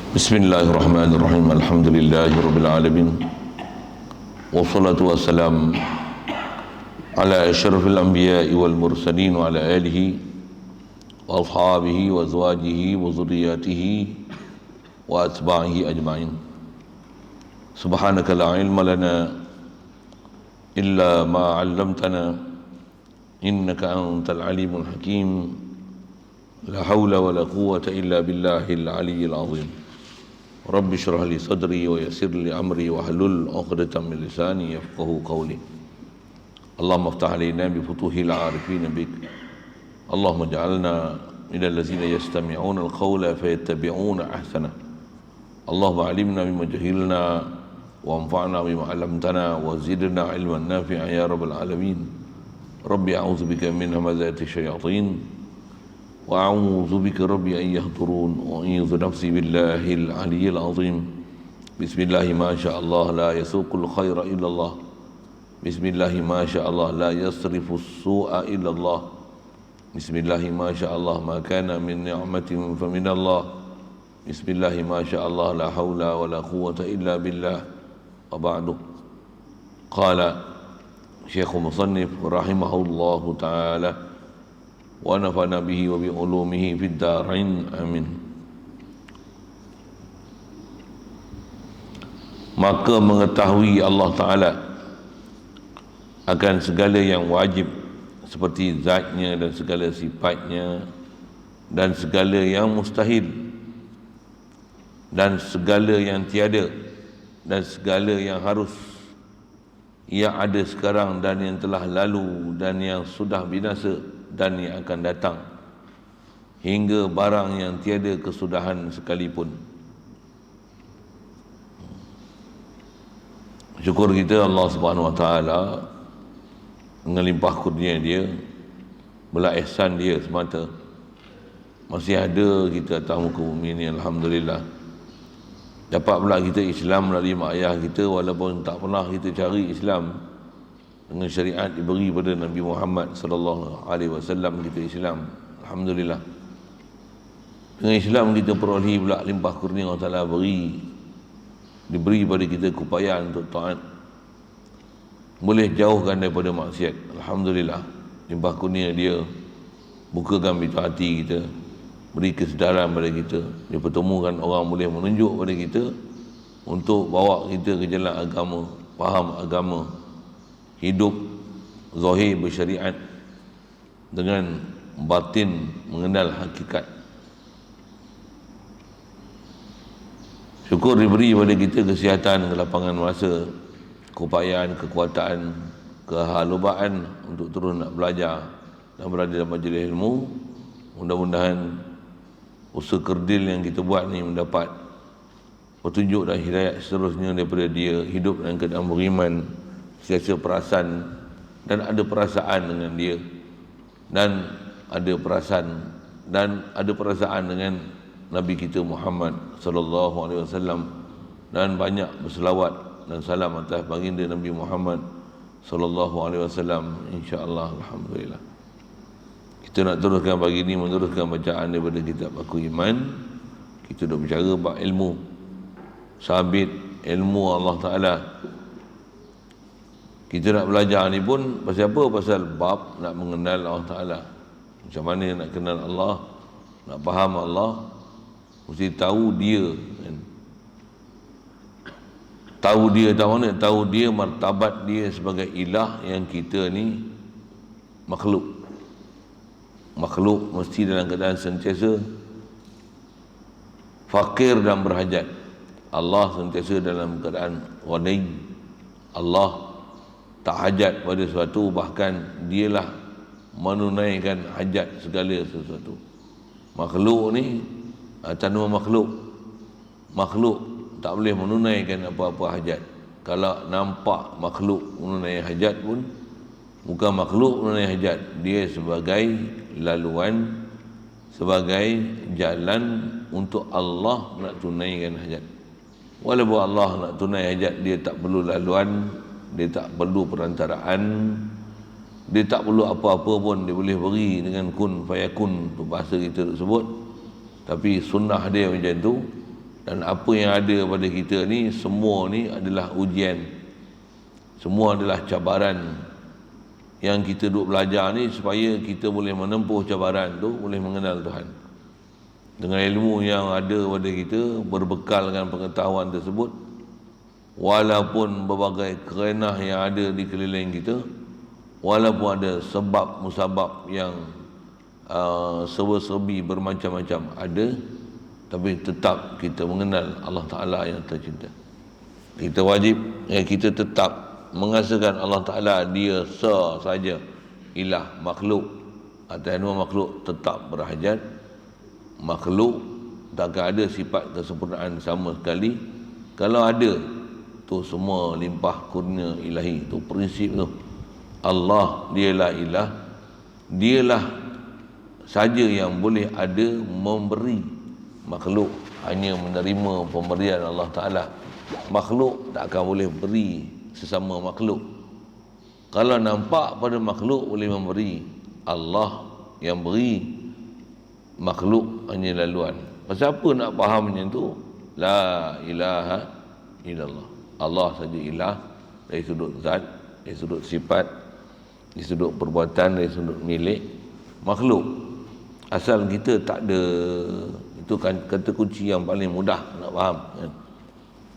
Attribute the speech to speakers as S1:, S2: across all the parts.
S1: Bismillahirrahmanirrahim. Alhamdulillahirabbil alamin. Wassalatu wassalam ala asyrafil anbiya'i wal mursalin wa ala alihi wa ashabihi wa azwajihi wa zurriyyatihi wa atba'ihi ajma'in. Subhanaka la ilma lana illa ma 'allamtana innaka antal alimul hakim. La haula wa la quwwata illa billahil aliyyil azim. Rabbi syrah li sadri wa yassir li amri wa hlul 'uqdatam min lisani yafqahu qawli. Allahumma iftah alaina bi futuhil 'arifin bik. Allahumma ij'alna minal ladzina yastami'una al-qawla fayattabi'una ahsana. Allahumma 'allimna bima jahilna wa anfa'na bima 'allamtana wa zidna 'ilman nafi'an ya rabbal alamin. Rabbi a'udzu bika min hamazati syayatin wa a'udzu bika rabbi an yahdurun wa a'udzu nafsi billahil aliyyil azim. Bismillahi ma syaa Allah la yasuqul khaira illa Allah. Bismillahi ma syaa Allah la yasrifu as-su'a illa Allah. Bismillahi ma syaa Allah ma kana min ni'matin fa min Allah. Bismillahi ma syaa Allah la haula wa la quwwata illa billah. Wa ba'du. Qala Syekh Musannif rahimahullahu ta'ala wa nafa'na bihi wa bi ulumihi fid darain amin. Maka mengetahui Allah Ta'ala akan segala yang wajib seperti zatnya dan segala sifatnya, dan segala yang mustahil dan segala yang tiada dan segala yang harus, yang ada sekarang dan yang telah lalu dan yang sudah binasa dan yang akan datang, hingga barang yang tiada kesudahan sekalipun. Syukur kita Allah Subhanahu Wa Taala dengan limpah kurnia Dia, belah ihsan Dia semata masih ada kita atas muka bumi ini. Alhamdulillah, dapat pula kita Islam melalui mak ayah kita, walaupun tak pernah kita cari Islam. Dengan syariat diberi pada Nabi Muhammad sallallahu alaihi wasallam, kita Islam. Alhamdulillah. Dengan Islam kita peroleh pula limpah kurnia Allah Taala diberi pada kita keupayaan untuk taat. Boleh jauhkan daripada maksiat. Alhamdulillah. Limpah kurnia Dia bukakan pintu hati kita, beri kesedaran pada kita. Dia pertemukan orang boleh menunjuk pada kita untuk bawa kita ke jalan agama, faham agama, hidup zahir bersyariat dengan batin mengenal hakikat. Syukur diberi pada kita kesihatan, kelapangan masa, keupayaan, kekuatan, kehalubaan untuk terus nak belajar dan berada dalam majlis ilmu. Mudah-mudahan usaha kerdil yang kita buat ni mendapat petunjuk dan hidayat seterusnya daripada Dia, hidup dalam keadaan beriman, sentiasa perasan dan ada perasaan dengan Dia, dan ada perasaan dengan Nabi kita Muhammad sallallahu alaihi wasallam, dan banyak berselawat dan salam atas baginda Nabi Muhammad sallallahu alaihi wasallam, insya-Allah. Alhamdulillah. Kita nak teruskan pagi ini, meneruskan bacaan daripada kitab Aku Iman. Kita dah bicara bab ilmu sabit, ilmu Allah Taala. Kita nak belajar ni pun pasal apa? Pasal bab nak mengenal Allah Ta'ala. Macam mana nak kenal Allah, nak faham Allah, mesti tahu Dia kan? Tahu Dia, tahu mana? Tahu Dia, martabat Dia sebagai ilah, yang kita ni makhluk. Makhluk mesti dalam keadaan sentiasa fakir dan berhajat. Allah sentiasa dalam keadaan ghani. Allah tak hajat pada sesuatu, bahkan Dialah menunaikan hajat segala sesuatu. Makhluk ni, tanduma makhluk tak boleh menunaikan apa-apa hajat. Kalau nampak makhluk menunaikan hajat pun bukan makhluk menunaikan hajat, dia sebagai laluan, sebagai jalan untuk Allah nak tunaikan hajat. Walaupun Allah nak tunai hajat, Dia tak perlu laluan, Dia tak perlu perantaraan, Dia tak perlu apa-apa pun. Dia boleh beri dengan kun fayakun, tu bahasa kita sebut. Tapi sunnah Dia macam tu, Dan apa yang ada pada kita ni, semua ni adalah ujian, semua adalah cabaran. Yang kita duk belajar ni supaya kita boleh menempuh cabaran tu, boleh mengenal Tuhan. Dengan ilmu yang ada pada kita, berbekalkan pengetahuan tersebut, walaupun berbagai kerenah yang ada di keliling kita, walaupun ada sebab musabab yang serba-serbi bermacam-macam ada, tapi tetap kita mengenal Allah Ta'ala yang tercinta. Kita wajib, kita tetap mengasakan Allah Ta'ala dia saja ilah. Makhluk, atas nama makhluk tetap berhajat. Makhluk takkan ada sifat kesempurnaan sama sekali. Kalau ada, tu semua limpah kurnia ilahi. Tu prinsip tu. Allah dialah ilah, dialah saja yang boleh ada memberi. Makhluk hanya menerima pemberian Allah Ta'ala. Makhluk tak akan boleh beri sesama makhluk. Kalau nampak pada makhluk boleh memberi, Allah yang beri, makhluk hanya laluan. Pasal apa nak faham macam tu? La ilaha illallah. Allah saja ilah, dari sudut zat, dari sudut sifat, dari sudut perbuatan, dari sudut milik. Makhluk, asal kita tak ada, itu kan kata kunci yang paling mudah nak faham kan?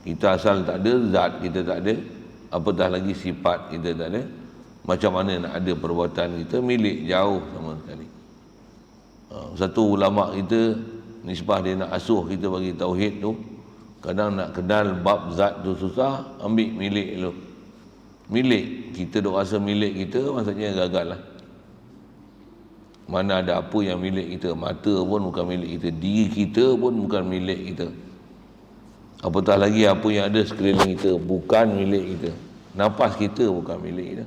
S1: Kita asal tak ada, zat kita tak ada, apatah lagi sifat kita tak ada, macam mana nak ada perbuatan kita, milik jauh sama sekali. Satu ulama kita nisbah dia nak asuh kita bagi tauhid tu, kadang nak kenal bab zat tu susah, ambil milik dulu. Milik kita duk rasa milik kita, maksudnya gagal lah. Mana ada apa yang milik kita? Mata pun bukan milik kita, diri kita pun bukan milik kita, apatah lagi apa yang ada sekeliling kita bukan milik kita. Nafas kita bukan milik kita,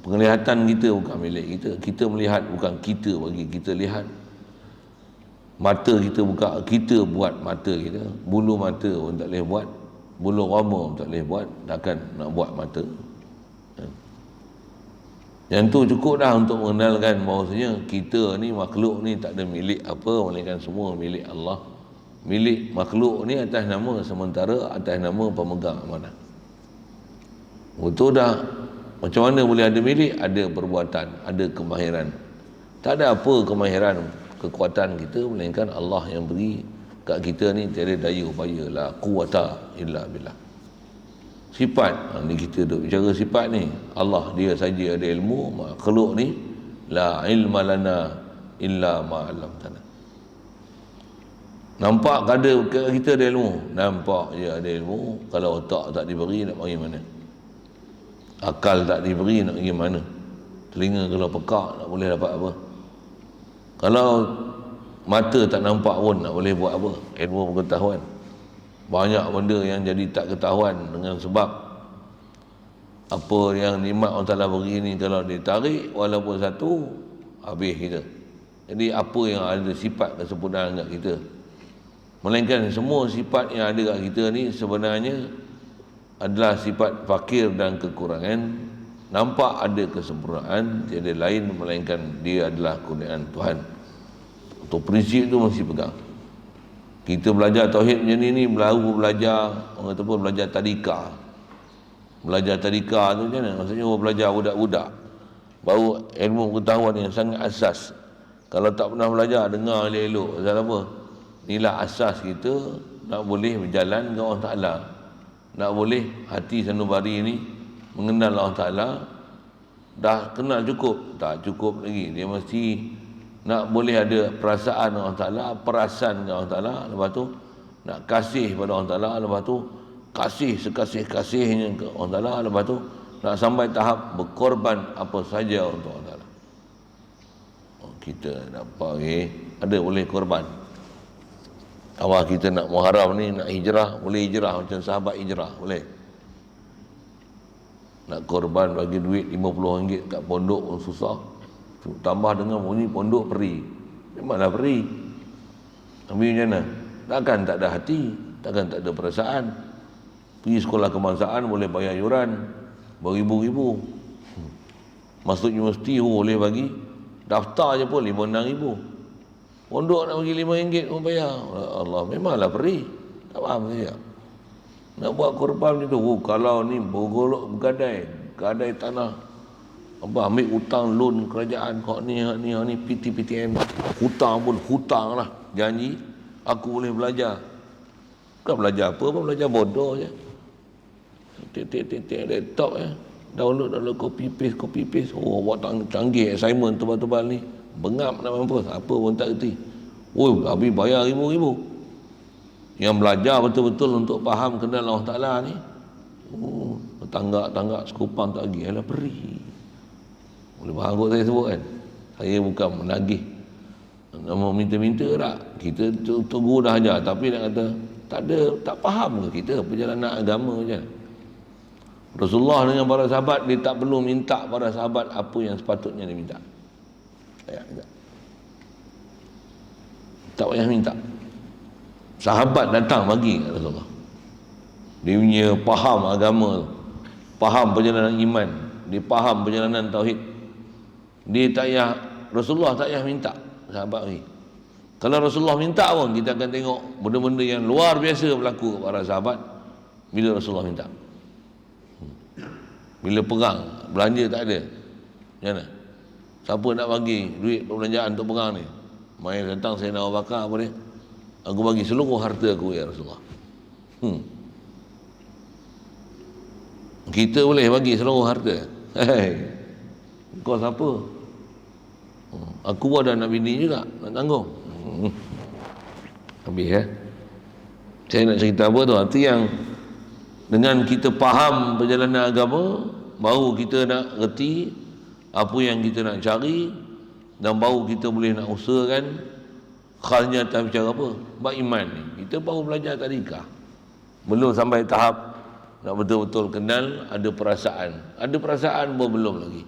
S1: penglihatan kita bukan milik kita, kita melihat bukan kita bagi kita lihat, mata kita bukan kita buat mata kita, bulu mata pun tak boleh buat, bulu roma pun tak boleh buat, takkan nak buat mata. Yang tu cukup dah untuk mengenalkan bahawasanya kita ni, makhluk ni tak ada milik apa, melainkan semua milik Allah. Milik makhluk ni atas nama sementara, atas nama pemegang amanah. Betul dah. Macam mana boleh ada milik? Ada perbuatan, ada kemahiran. Tak ada apa kemahiran, kekuatan kita, melainkan Allah yang beri kat kita ni. Tiada daya upaya, la quwata illa billah. Sifat, ni kita duk bicara sifat ni. Allah dia saja ada ilmu, makhluk ni la ilma lana illa ma 'allamtana. Nampak ada kita ada ilmu, nampak je ada ilmu. Kalau otak tak diberi nak pergi mana? Akal tak diberi nak pergi mana? Telinga kalau pekak nak boleh dapat apa? Kalau mata tak nampak pun nak boleh buat apa? Ilmu pengetahuan. Banyak benda yang jadi tak ketahuan dengan sebab apa yang nikmat Allah Ta'ala beri ni, kalau ditarik walaupun satu, habis kita. Jadi apa yang ada sifat kesempurnaan kat kita, melainkan semua sifat yang ada kat kita ni sebenarnya adalah sifat fakir dan kekurangan. Nampak ada kesempurnaan, tiada lain melainkan dia adalah kurniaan Tuhan. Untuk prinsip tu mesti pegang. Kita belajar tauhid macam ni baru belajar, orang kata pun belajar tadika. Belajar tadika tu macam mana? Maksudnya orang belajar budak-budak, baru ilmu pengetahuan yang sangat asas. Kalau tak pernah belajar, dengar elok-elok. Pasal apa? Inilah asas kita nak boleh berjalan dengan Allah Ta'ala, nak boleh hati sanubari ni mengenal Allah Ta'ala. Dah kenal cukup? Tak cukup lagi, dia mesti nak boleh ada perasaan Allah Ta'ala, perasan dengan Allah Ta'ala. Lepas tu nak kasih pada Allah Ta'ala. Lepas tu kasih sekasih-kasihnya ke Allah Ta'ala. Lepas tu nak sampai tahap berkorban apa saja untuk Allah Ta'ala. Kita dapat ada boleh korban. Awal kita nak muharam ni, nak hijrah, boleh hijrah macam sahabat hijrah, boleh. Nak korban bagi duit RM50 kat pondok pun susah. Tambah dengan bunyi pondok peri, memanglah peri. Ambil macam mana? Takkan tak ada hati, takkan tak ada perasaan. Pergi sekolah kebangsaan boleh bayar yuran beribu-ribu. Masuk universiti boleh bagi daftar je pun RM5-6,000. Pondok nak bagi RM5 pun bayar. Allah, memanglah peri. Tak faham saya. Nak buat korban macam tu. Kalau ni bergolok bergadai, gadai tanah. Abah ambil hutang loan kerajaan kau ni PTPTN. Hutang pun hutang lah. Janji aku boleh belajar. Bukan belajar apa pun, belajar bodoh je. Tik laptop download copy paste. Oh, buat canggih assignment tebal-tebal ni. Bengap nak mampus. Apa pun tak kerti. Oh, habis bayar ribu-ribu. Yang belajar betul-betul untuk faham kenal Allah Ta'ala ni. Oh, tanggak sekupang tak lagi. Alah peri. Boleh faham kot saya sebut kan. Saya bukan menagih. Nak minta-minta tak. Kita tunggu dah ajar. Tapi nak kata tak faham ke kita perjalanan agama je. Rasulullah dengan para sahabat, dia tak perlu minta para sahabat apa yang sepatutnya dia minta. Tak payah minta. Sahabat datang bagi Rasulullah. Dia punya faham agama, faham perjalanan iman, dia faham perjalanan tauhid. Dia tak payah, Rasulullah tak payah minta, sahabat bagi. Kalau Rasulullah minta pun, kita akan tengok benda-benda yang luar biasa berlaku kepada para sahabat bila Rasulullah minta. Bila perang, belanja tak ada, macam mana? Siapa nak bagi duit perbelanjaan untuk perang ni? Mai datang Sayyidina Abu Bakar apa dia? Aku bagi seluruh harta aku ya Rasulullah. Kita boleh bagi seluruh harta. Hei, kau siapa? Aku pun ada anak bini juga, nak tanggung. Habis saya nak cerita apa tu? Arti yang dengan kita faham perjalanan agama, baru kita nak reti apa yang kita nak cari, dan baru kita boleh nak usahakan khalnya atas bicara apa? Bab iman ni. Kita baru belajar tadika. Belum sampai tahap nak betul-betul kenal, ada perasaan. Ada perasaan pun belum lagi.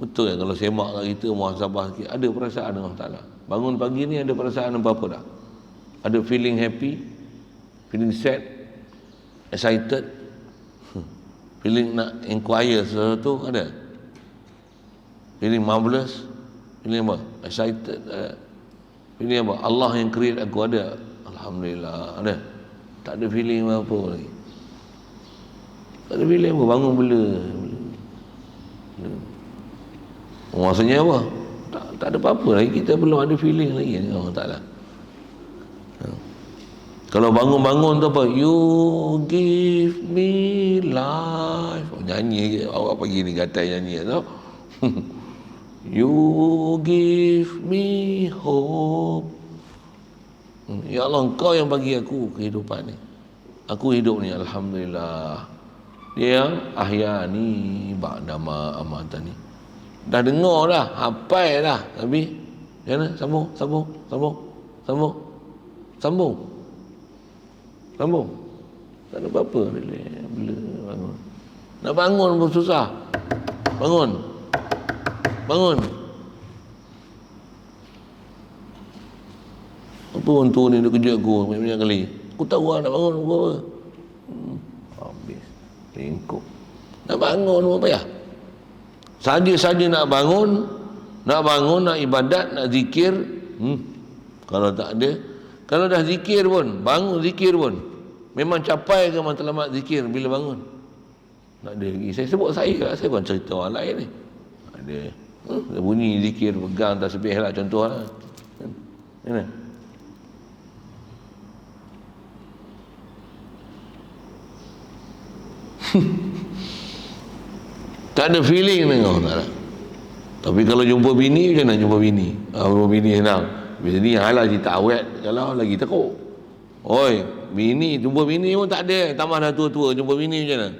S1: Betul kan kalau semak kat kita, muhasabah sikit, ada perasaan Allah Ta'ala. Bangun pagi ni ada perasaan apa-apa tak? Ada feeling happy, feeling sad, excited, feeling nak inquire sesuatu, ada? Feeling marvelous, feeling apa? Excited, feeling apa? Allah yang create aku, ada? Alhamdulillah, ada? Tak ada feeling apa lagi. Tak ada feeling apa, bangun bela. Maksudnya apa? Tak ada apa-apa lagi, kita belum ada feeling lagi dengan Allah Ta'ala. Kalau bangun-bangun tu apa? You give me life. Nyanyi, awak pagi ni gatai nyanyi tu. You give me hope. Ya Allah, Engkau yang bagi aku kehidupan ni. Aku hidup ni, Alhamdulillah. Dia yang ahyani ba'dama amatani. Dah dengar dah, hafal dah. Habis, macam mana? Sambung. Tak ada apa-apa. Bila bangun. Nak bangun pun susah. Bangun. Apa orang tua ni dia kejut aku banyak-banyak kali. Aku tahu lah nak bangun apa. Habis. Lingkup. Nak bangun pun payah. Saja-saja nak bangun, nak ibadat, nak zikir. Kalau tak ada, kalau dah zikir pun, bangun zikir pun, memang capai ke matlamat zikir bila bangun? Tak ada lagi. Saya sebut saya bukan cerita orang lain ni. Ada bunyi zikir, pegang tasbih lah, contoh lah. Mana? Tak ada feeling tengok tak ada. Tapi kalau jumpa bini, macam mana jumpa bini? Jumpa bini senang. Biasa ni halah cerita awet, kalau lagi teruk. Oi, bini, jumpa bini pun tak ada. Tambah dah tua-tua, jumpa bini macam mana?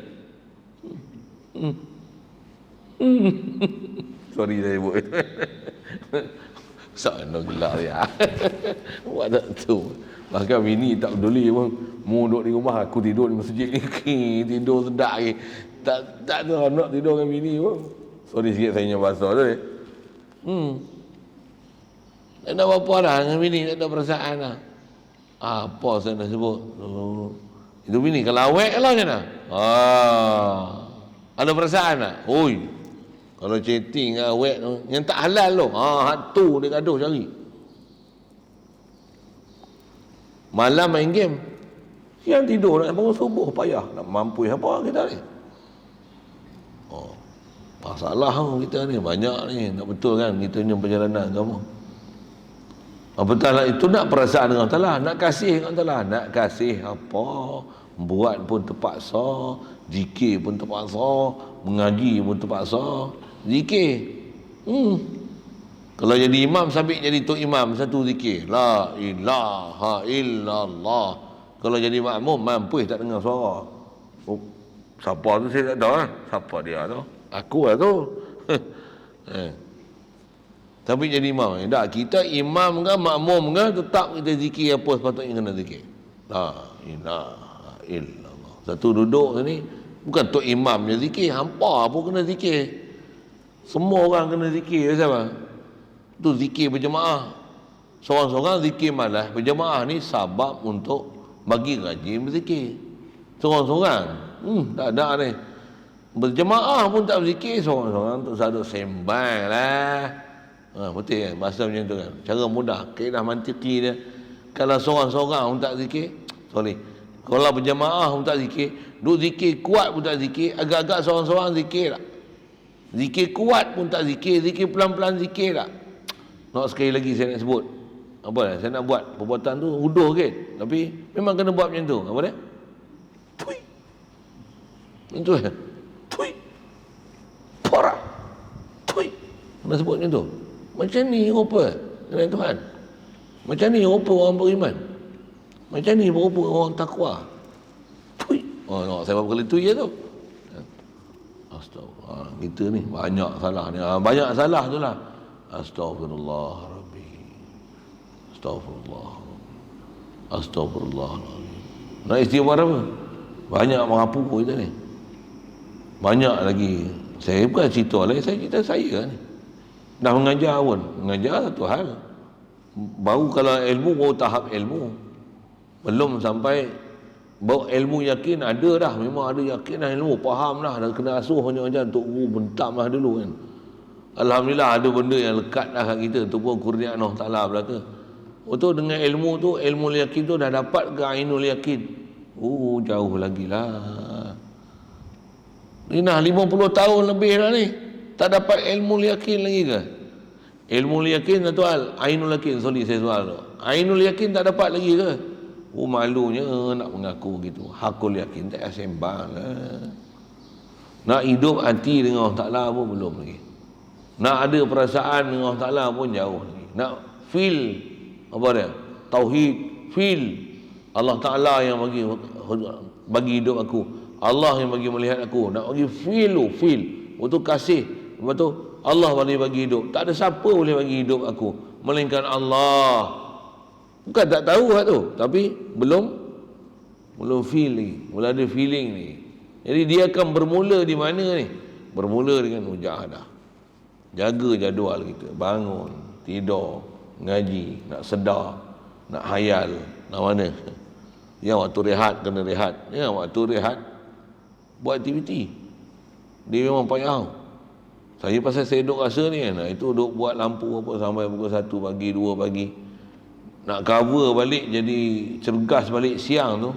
S1: Sorry saya buat. Sana gelak dia. Buat tak tu. Bahkan bini tak peduli pun. Mu duduk di rumah, aku tidur di masjid ni. Tidur sedap lagi. Tak tahu nak tidur dengan bini pun. Sorry sikit saya nyampak bahasa tu. Tak ada apa-apa dah dengan bini, tak ada perasaan lah. Apa saya nak sebut? Itu bini, kalau awet lah macam mana? Ada perasaan tak? Oi, kalau chatting dengan awet tu, yang tak halal tu. Tu dia gaduh cari. Malam main game, siang tidur, nak bangun subuh payah. Nak mampu apa kita ni? Oh, masalah kita ni banyak ni. Nak betul kan kita punya perjalanan agama. Betul lah, itu nak perasaan dengan Allah, nak kasih dengan Allah, nak kasih apa? Buat pun terpaksa, zikir pun terpaksa, mengaji pun terpaksa, zikir. Kalau jadi imam sampai jadi tok imam satu zikir, la ilaha illallah. Kalau jadi makmum mampu tak dengar suara. Oh, siapa tu saya tak tahu lah. Siapa dia tu? Aku lah tu. Tapi jadi imam. Tak, kita imam ke makmum ke tetap kita zikir apa sepatutnya kena zikir. La ilaha illallah. Satu duduk ni bukan tok imam je zikir, hampa pun kena zikir. Semua orang kena zikir siapa? Tu zikir berjemaah. Seorang-seorang zikir malas berjemaah ni sebab untuk bagi rajin berzikir. Seorang-seorang tak ada ni. Berjemaah pun tak berzikir, seorang-seorang tu sadut sembang lah. Betul kan bahasa macam tu kan. Cara mudah, kaedah mantiki dia. Kalau seorang-seorang pun tak zikir, kalau berjemaah pun tak zikir, duk zikir kuat pun tak zikir, agak-agak seorang-seorang zikir tak. Zikir kuat pun tak zikir, zikir pelan-pelan zikir tak. Nak sekali lagi saya nak sebut. Apa dah? Saya nak buat perbuatan tu huduh kan. Tapi memang kena buat macam tu. Apa dia? Tui. Itu ya. Tui. Pora. Tui. Kena sebut macam tu. Macam ni rupa dengan Tuhan. Macam ni rupa orang beriman. Macam ni rupa orang takwa. Tui. Oh, saya berapa kali tui je tu. Astagfirullah. Kita ni banyak salah ni. Banyak salah tu lah. Astagfirullah Rabbi. Astagfirullah. Astagfirullah. Nak istighfar apa? Banyak mengapu kita ni. Banyak lagi. Saya bukan cerita lain, saya cerita saya ni. Dah mengajar pun. Mengajar satu hal. Baru kalau ilmu, baru tahap ilmu. Belum sampai baru ilmu yakin ada dah. Memang ada yakin dah ilmu. Faham dah. Dah kena asuh macam-macam. Tok Guru bentam lah dulu kan. Alhamdulillah ada benda yang lekat dah kat kita. Itu pun kurnia Allah Ta'ala belaka. Betul dengan ilmu tu, ilmu yakin tu dah dapat ke ainul yakin? Jauh lagi lah. Ni dah 50 tahun lebih dah ni. Tak dapat ilmu yakin lagi ke? Ilmu yakin satu hal. Ainul yakin, sorry saya soal tu. Ainul yakin tak dapat lagi ke? Malunya nak mengaku gitu. Hakul yakin tak sembang lah. Nak hidup hati dengan Allah Ta'ala pun belum lagi. Nak ada perasaan dengan Allah Ta'ala pun jauh lagi. Nak feel apa dia? Tauhid, feel Allah Ta'ala yang bagi hidup aku. Allah yang bagi melihat aku. Nak bagi feel. Betul kasih. Betul Allah bagi hidup. Tak ada siapa boleh bagi hidup aku melainkan Allah. Bukan tak tahu lah tu, tapi belum feel lagi. Belum ada feeling ni. Jadi dia akan bermula di mana ni? Bermula dengan mujahadah. Jaga jadual kita. Bangun, tidur, ngaji, nak sedar, nak hayal, nak mana. Ya, waktu rehat kena rehat. Ya, waktu rehat buat aktiviti. Dia memang payah. Saya pasal saya duk rasa ni kan, itu duk buat lampu apa sampai pukul 1 pagi, 2 pagi. Nak cover balik jadi cergas balik siang tu.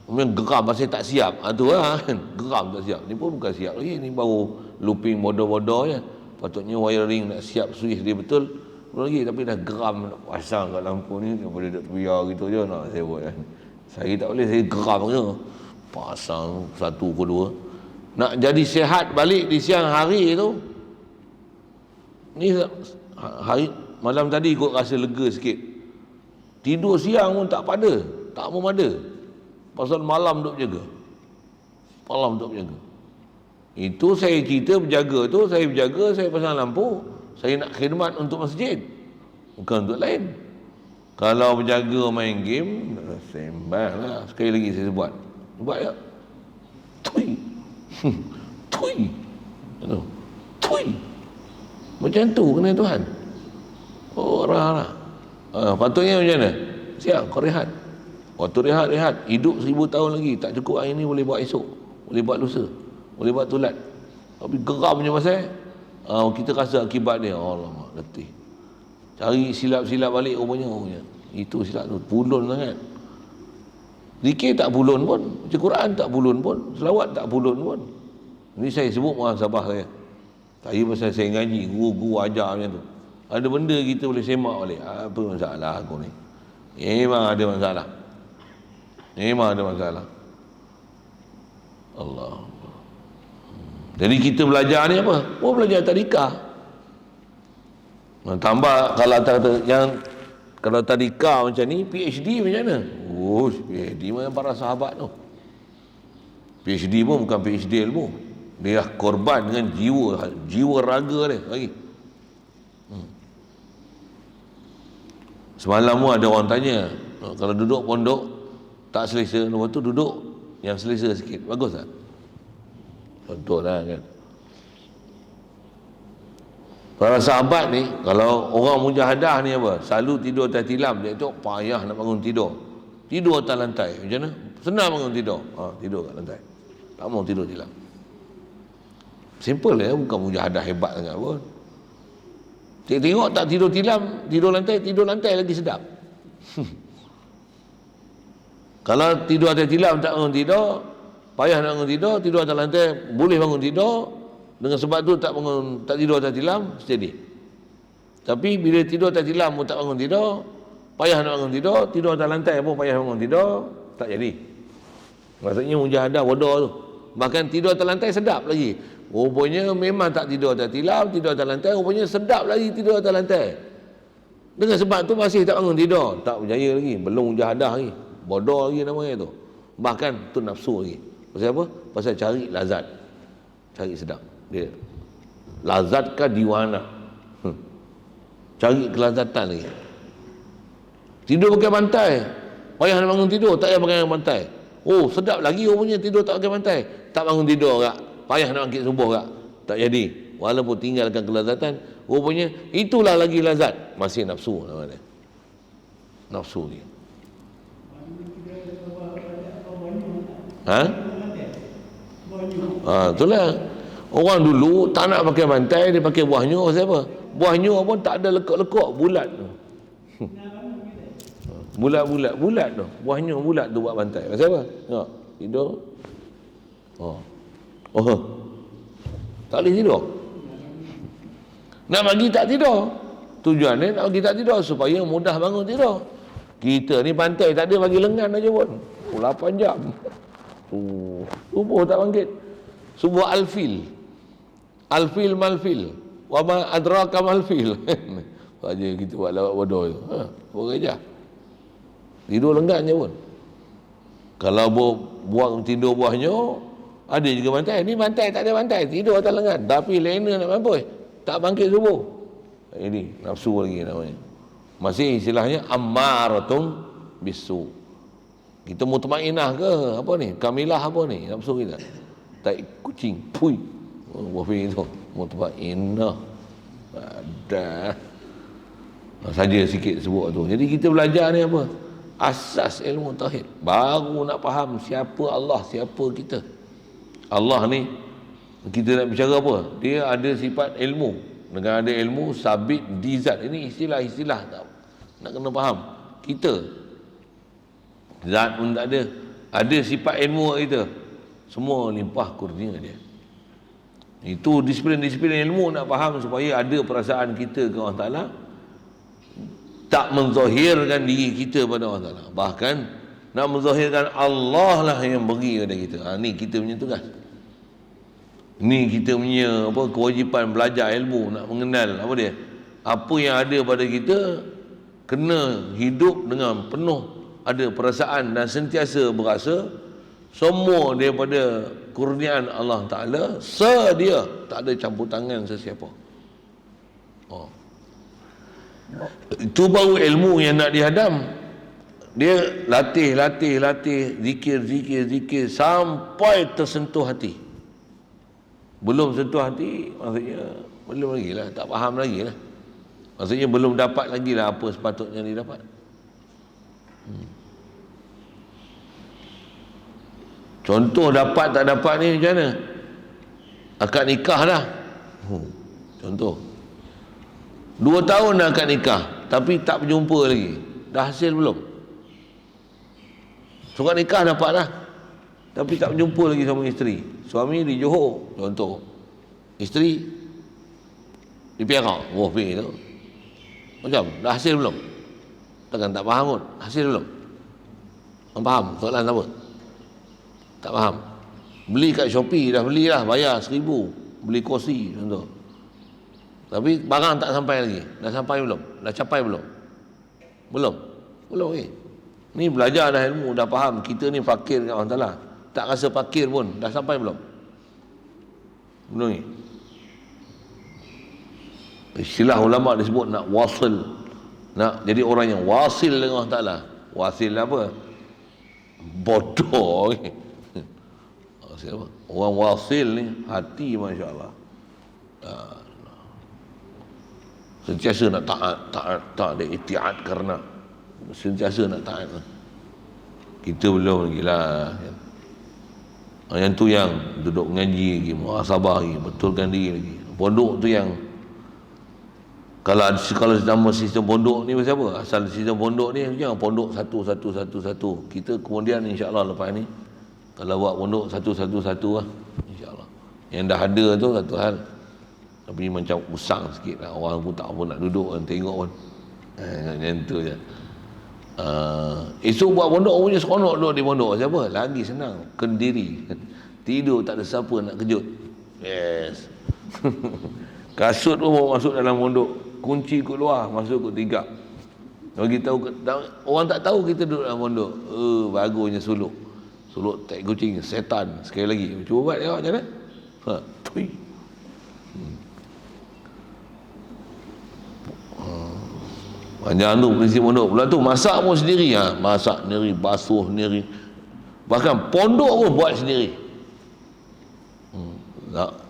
S1: Kemudian geram pasal tak siap. Tu lah kan. Geram tak siap. Ni pun bukan siap lagi. Ni baru looping bodoh-bodoh je. Patutnya wiring nak siap switch dia betul. Belum lagi. Tapi dah geram nak pasang kat lampu ni. Daripada duduk biar gitu je nak saya buat kan. Saya tak boleh. Saya geram je. Pasang satu ke dua. Nak jadi sihat balik di siang hari tu. Ni hari malam tadi kot rasa lega sikit. Tidur siang pun tak pada. Tak memada. Pasal malam duk jaga. Malam duk jaga. Itu saya cerita berjaga tu, saya berjaga, saya pasang lampu. Saya nak khidmat untuk masjid. Bukan untuk lain. Kalau berjaga main game, sembang lah. Sekali lagi saya buat. Buat ya. Tui. Tui. Tui. Macam tu kena Tuhan. Orang lah. Patutnya macam mana? Siap, kau rehat. Waktu rehat. Hidup 1000 tahun lagi. Tak cukup hari ni boleh buat esok. Boleh buat lusa. Boleh buat tulat. Tapi geram je pasal kita rasa akibat dia. Alamak, letih. Cari silap-silap balik rupanya. Itu silap tu, pulun sangat. Zikir tak pulun pun, baca Quran tak pulun pun, selawat tak pulun pun. Ini saya sebut muhasabah saya. Saya pasal saya ngaji, guru-guru ajar macam tu. Ada benda kita boleh semak balik. Apa masalah aku ni? Memang ada masalah. Memang ada masalah. Allah. Jadi kita belajar ni apa? Oh, belajar tadika. Tambah kalau kata yang kalau tadika macam ni, PhD macam mana? Oh, PhD macam para sahabat tu. PhD pun bukan PhD ilmu. Dia korban dengan jiwa raga dia lagi. Semalam pun ada orang tanya, kalau duduk pondok tak selesa, lepas tu duduk yang selesa sikit, bagus tak? Contohlah kan. Para sahabat ni, kalau orang mujahadah ni apa? Selalu tidur atas tilam, dia tu payah nak bangun tidur. Tidur atas lantai, macam mana? Senang bangun tidur. Tidur kat lantai. Tak mau tidur tilam. Simple ya, bukan mujahadah hebat sangat pun. Tengok tak tidur tilam, tidur lantai lagi sedap. Kalau tidur atas tilam tak bangun tidur, payah nak bangun tidur atas lantai boleh bangun tidur. Dengan sebab tu tak tidur atas tilam, steady. Tapi bila tidur atas tilam pun tak bangun tidur, payah nak bangun tidur atas lantai pun payah bangun tidur, tak jadi. Maksudnya mujahadah bodoh tu. Bahkan tidur atas lantai sedap lagi. Rupanya memang tak tidur atas tilam, tidur atas lantai, rupanya sedap lagi tidur atas lantai. Dengan sebab tu masih tak bangun tidur, tak berjaya lagi, belum mujahadah lagi. Bodoh lagi namanya tu. Bahkan tu nafsu lagi. Pasal apa? Pasal cari lazat. Cari sedap. Dia lazatkah diwana. Cari kelazatan lagi. Tidur pakai bantai, payah nak bangun tidur, tak payah pakai bantai. Oh, sedap lagi rupanya tidur tak pakai bantai. Tak bangun tidur kak, payah nak bangkit subuh kak, tak jadi. Walaupun tinggalkan kelazatan, rupanya itulah lagi lazat. Masih nafsu nama dia. Nafsu dia. Itulah. Orang dulu tak nak pakai bantai, dia pakai buah nyo. Siapa? Buah nyo pun tak ada lekuk-lekuk, bulat tu. Bulat tu. Buah nyo bulat tu buat bantai. Pasal apa? Tengok, tidur. Tak boleh tidur. Nak bagi tak tidur. Tujuannya nak bagi tak tidur supaya mudah bangun tidur. Kita ni bantai tak ada bagi lengan aja pun. 8 jam. Subuh tak bangkit. Subuh alfil. Alfil malfil. Wa ma adraka malfil. Saja kita buat lawak bodoh tu. Boleh je. Tidur lenggan je pun. Kalau buang tidur buahnya, ada juga bantai. Ni bantai tak ada bantai, tidur atas lengan. Tapi lena nak mampus, tak bangkit subuh. Ini nafsu lagi namanya. Masih istilahnya ammaratun bisu. Kita mutmainah ke apa ni? Kamilah apa ni? Nafsu kita. Tak kucing, pui. Wafi itu mutmainah. Ada. Saja sikit sebut tu. Jadi kita belajar ni apa? Asas ilmu tauhid. Baru nak faham siapa Allah, siapa kita. Allah ni kita nak bicara apa? Dia ada sifat ilmu. Dengan ada ilmu sabit di zat. Ini istilah-istilah tak nak kena faham. Kita zat pun tak ada. Ada sifat ilmu kita. Semua limpah kurnia dia. Itu disiplin-disiplin ilmu nak faham supaya ada perasaan kita ke Allah Ta'ala, tak menzahirkan diri kita pada Allah Ta'ala. Bahkan nak menzahirkan Allah lah yang beri kepada kita. Ni kita punya tugas. Ni kita punya kewajipan belajar ilmu, nak mengenal apa dia. Apa yang ada pada kita kena hidup dengan penuh ada perasaan dan sentiasa berasa semua daripada kurniaan Allah Ta'ala, sedia, tak ada campur tangan sesiapa. Itu baru ilmu yang nak dihadam. Dia latih zikir sampai tersentuh hati. Belum sentuh hati, maksudnya belum lagi lah, tak faham lagi lah. Maksudnya belum dapat lagi lah apa sepatutnya didapat. Contoh dapat tak dapat ni macam mana? Akad nikah dah. Contoh 2 tahun dah akad nikah, tapi tak berjumpa lagi. dah hasil belum? Surat nikah dapat dah, tapi tak berjumpa lagi sama isteri. Suami di Johor contoh, isteri di Perak, pergi tu. Macam dah hasil belum? Takkan tak faham kot. Hasil belum? Orang faham soalan apa? Tak faham. Beli kat Shopee dah beli lah, bayar 1,000 beli kursi contoh, tapi barang tak sampai lagi. Dah sampai belum? Dah capai belum? Belum lagi. Ni belajar dah ilmu, dah faham kita ni fakir kat Allah Ta'ala, tak rasa fakir pun. Dah sampai belum? Belum ni. Istilah ulama disebut nak wasil, nak jadi orang yang wasil dengan Allah Ta'ala. Wasil apa? Bodoh. Wasil apa? Orang wasil ni hati, Masya Allah, sentiasa nak taat dan itiat, karena sentiasa nak taat. Kita belum lagi lah. Yang tu yang duduk mengaji lagi, muhasabah lagi, betulkan diri lagi. Pondok tu yang kalau nama sistem pondok ni macam apa? Asal sistem pondok ni jangan pondok satu. Kita kemudian insya-Allah lepas ni kalau buat pondok satu lah, insya-Allah. Yang dah ada tu satu hal, tapi macam usang sikit lah. Orang pun tak apa nak duduk dan tengok pun. Macam tu je. Esok buat pondok punya seronok duduk di pondok. Siapa? Lagi senang. Kendiri. Tidur tak ada siapa nak kejut. Yes. Kasut pun bawa masuk dalam pondok. Kunci kat luar, masuk kat tingkap. Bagi tahu, orang tak tahu kita duduk dalam pondok. Bagusnya suluk tai kucing, setan. Sekali lagi cuba buat tengok macam mana. Tui. Panjang tu prinsip pondok. Pula tu masak pun sendiri, masak sendiri, basuh sendiri. Bahkan pondok pun buat sendiri. Tak.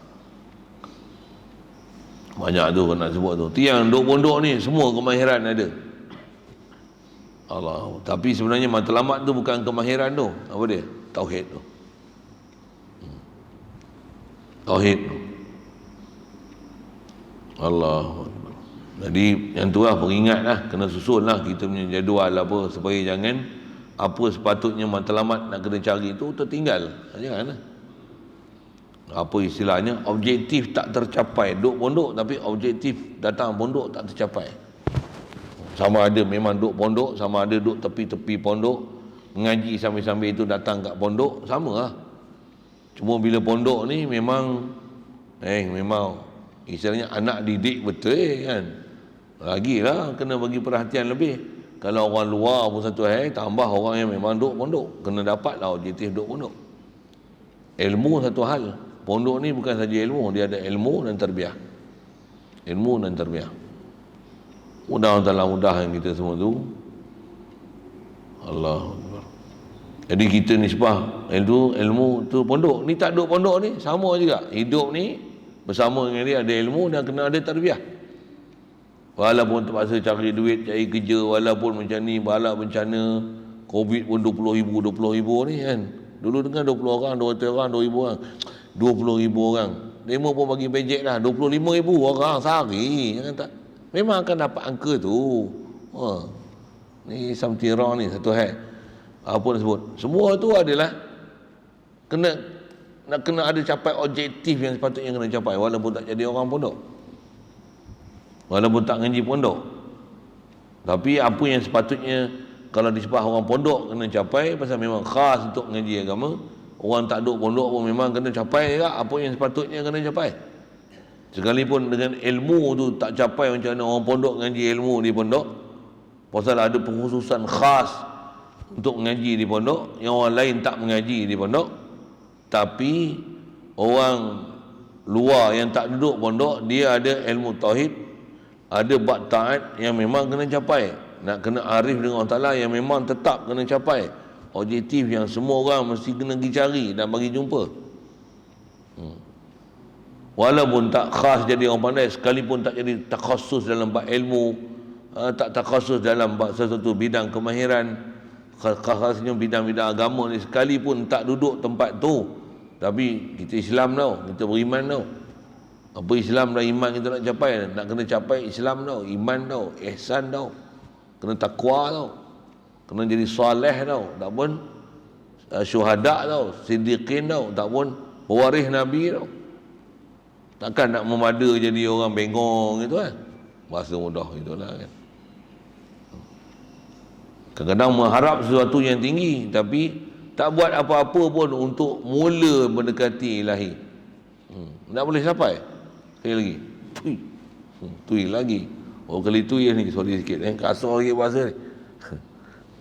S1: Banyak tu nak sebut tu. Tiang duk pondok ni semua kemahiran ada. Allah. Tapi sebenarnya matlamat tu bukan kemahiran tu. Apa dia? Tauhid tu. Tauhid tu. Allah. Jadi yang tu lah peringat lah, kena susun lah kita punya jadual apa, supaya jangan apa sepatutnya matlamat nak kena cari tu tertinggal. Jangan lah. Apa istilahnya, objektif tak tercapai. Duk pondok tapi objektif datang pondok tak tercapai. Sama ada memang duk pondok, sama ada duk tepi-tepi pondok, mengaji sambil-sambil itu datang kat pondok, sama lah. Cuma bila pondok ni memang istilahnya anak didik betul kan. Lagilah kena bagi perhatian lebih. Kalau orang luar pun satu tambah orang yang memang duk pondok, kena dapat lah objektif duk pondok. Ilmu satu hal. Pondok ni bukan saja ilmu, dia ada ilmu dan tarbiyah. Ilmu dan tarbiyah. Mudah-mudahan mudahan kita semua tu. Allah. Jadi kita nisbah ilmu tu pondok. Ni tak duduk pondok ni sama juga. Hidup ni bersama dengan dia ada ilmu dan kena ada tarbiyah. Walaupun terpaksa cari duit, cari kerja, walaupun macam ni bala bencana Covid pun 20,000 ni kan. Dulu dengar 20 orang, 200 orang, 2,000 orang. 20,000 orang. Demo pun bagi pejek dah 25,000 orang sehari. Jangan tak. Memang akan dapat angka tu. Ni something wrong ni satu hal. Apa nak sebut? Semua tu adalah kena ada capai objektif yang sepatutnya kena capai walaupun tak jadi orang pondok. Walaupun tak ngaji pondok. Tapi apa yang sepatutnya kalau disebut orang pondok kena capai pasal memang khas untuk ngaji agama. Orang tak duduk pondok pun memang kena capai juga apa yang sepatutnya kena capai. Sekalipun dengan ilmu tu tak capai macam mana orang pondok ngaji ilmu di pondok, pasal ada pengkhususan khas untuk mengaji di pondok yang orang lain tak mengaji di pondok. Tapi orang luar yang tak duduk pondok, dia ada ilmu tauhid, ada bab taat yang memang kena capai. Nak kena arif dengan Allah Ta'ala yang memang tetap kena capai. Objektif yang semua orang mesti kena pergi cari dan bagi jumpa. Walaupun tak khas jadi orang pandai, sekalipun tak jadi takhasus dalam bab ilmu, tak takhasus dalam bab sesuatu bidang kemahiran, khasnya bidang-bidang agama ni, sekalipun tak duduk tempat tu, tapi kita Islam tau, kita beriman tau. Apa Islam dan iman kita nak capai? Nak kena capai Islam tau, iman tau, ihsan tau. kena takwa tau, kena jadi soleh tau, tak pun syuhada tau, siddiqin tau, tak pun pewaris Nabi tau. Takkan nak memada jadi orang bengong gitu kan. Bahasa mudah itulah kan. Kadang-kadang mengharap sesuatu yang tinggi tapi tak buat apa-apa pun untuk mula mendekati ilahi. Tak boleh sampai. Sekali lagi. Tui lagi. Oh kali tui ni, sorry sikit kasar lagi bahasa ni.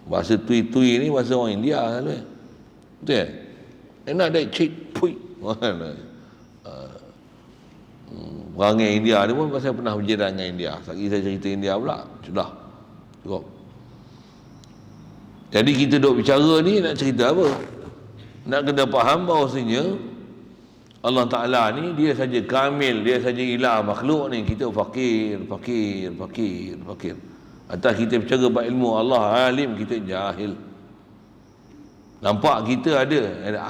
S1: Bahasa tui ni bahasa orang India kan. Betul tak? Enak dah cik pui. Perangai India ni pun pasal pernah berjiran dengan India. Sekali saya cerita India pula. Sudah. Cukup. Jadi kita duk bicara ni nak cerita apa? Nak kena faham bahawasanya Allah Ta'ala ni dia saja kamil, dia saja ilah makhluk ni. Kita fakir. Atas kita bicara berilmu Allah alim, kita jahil. Nampak kita ada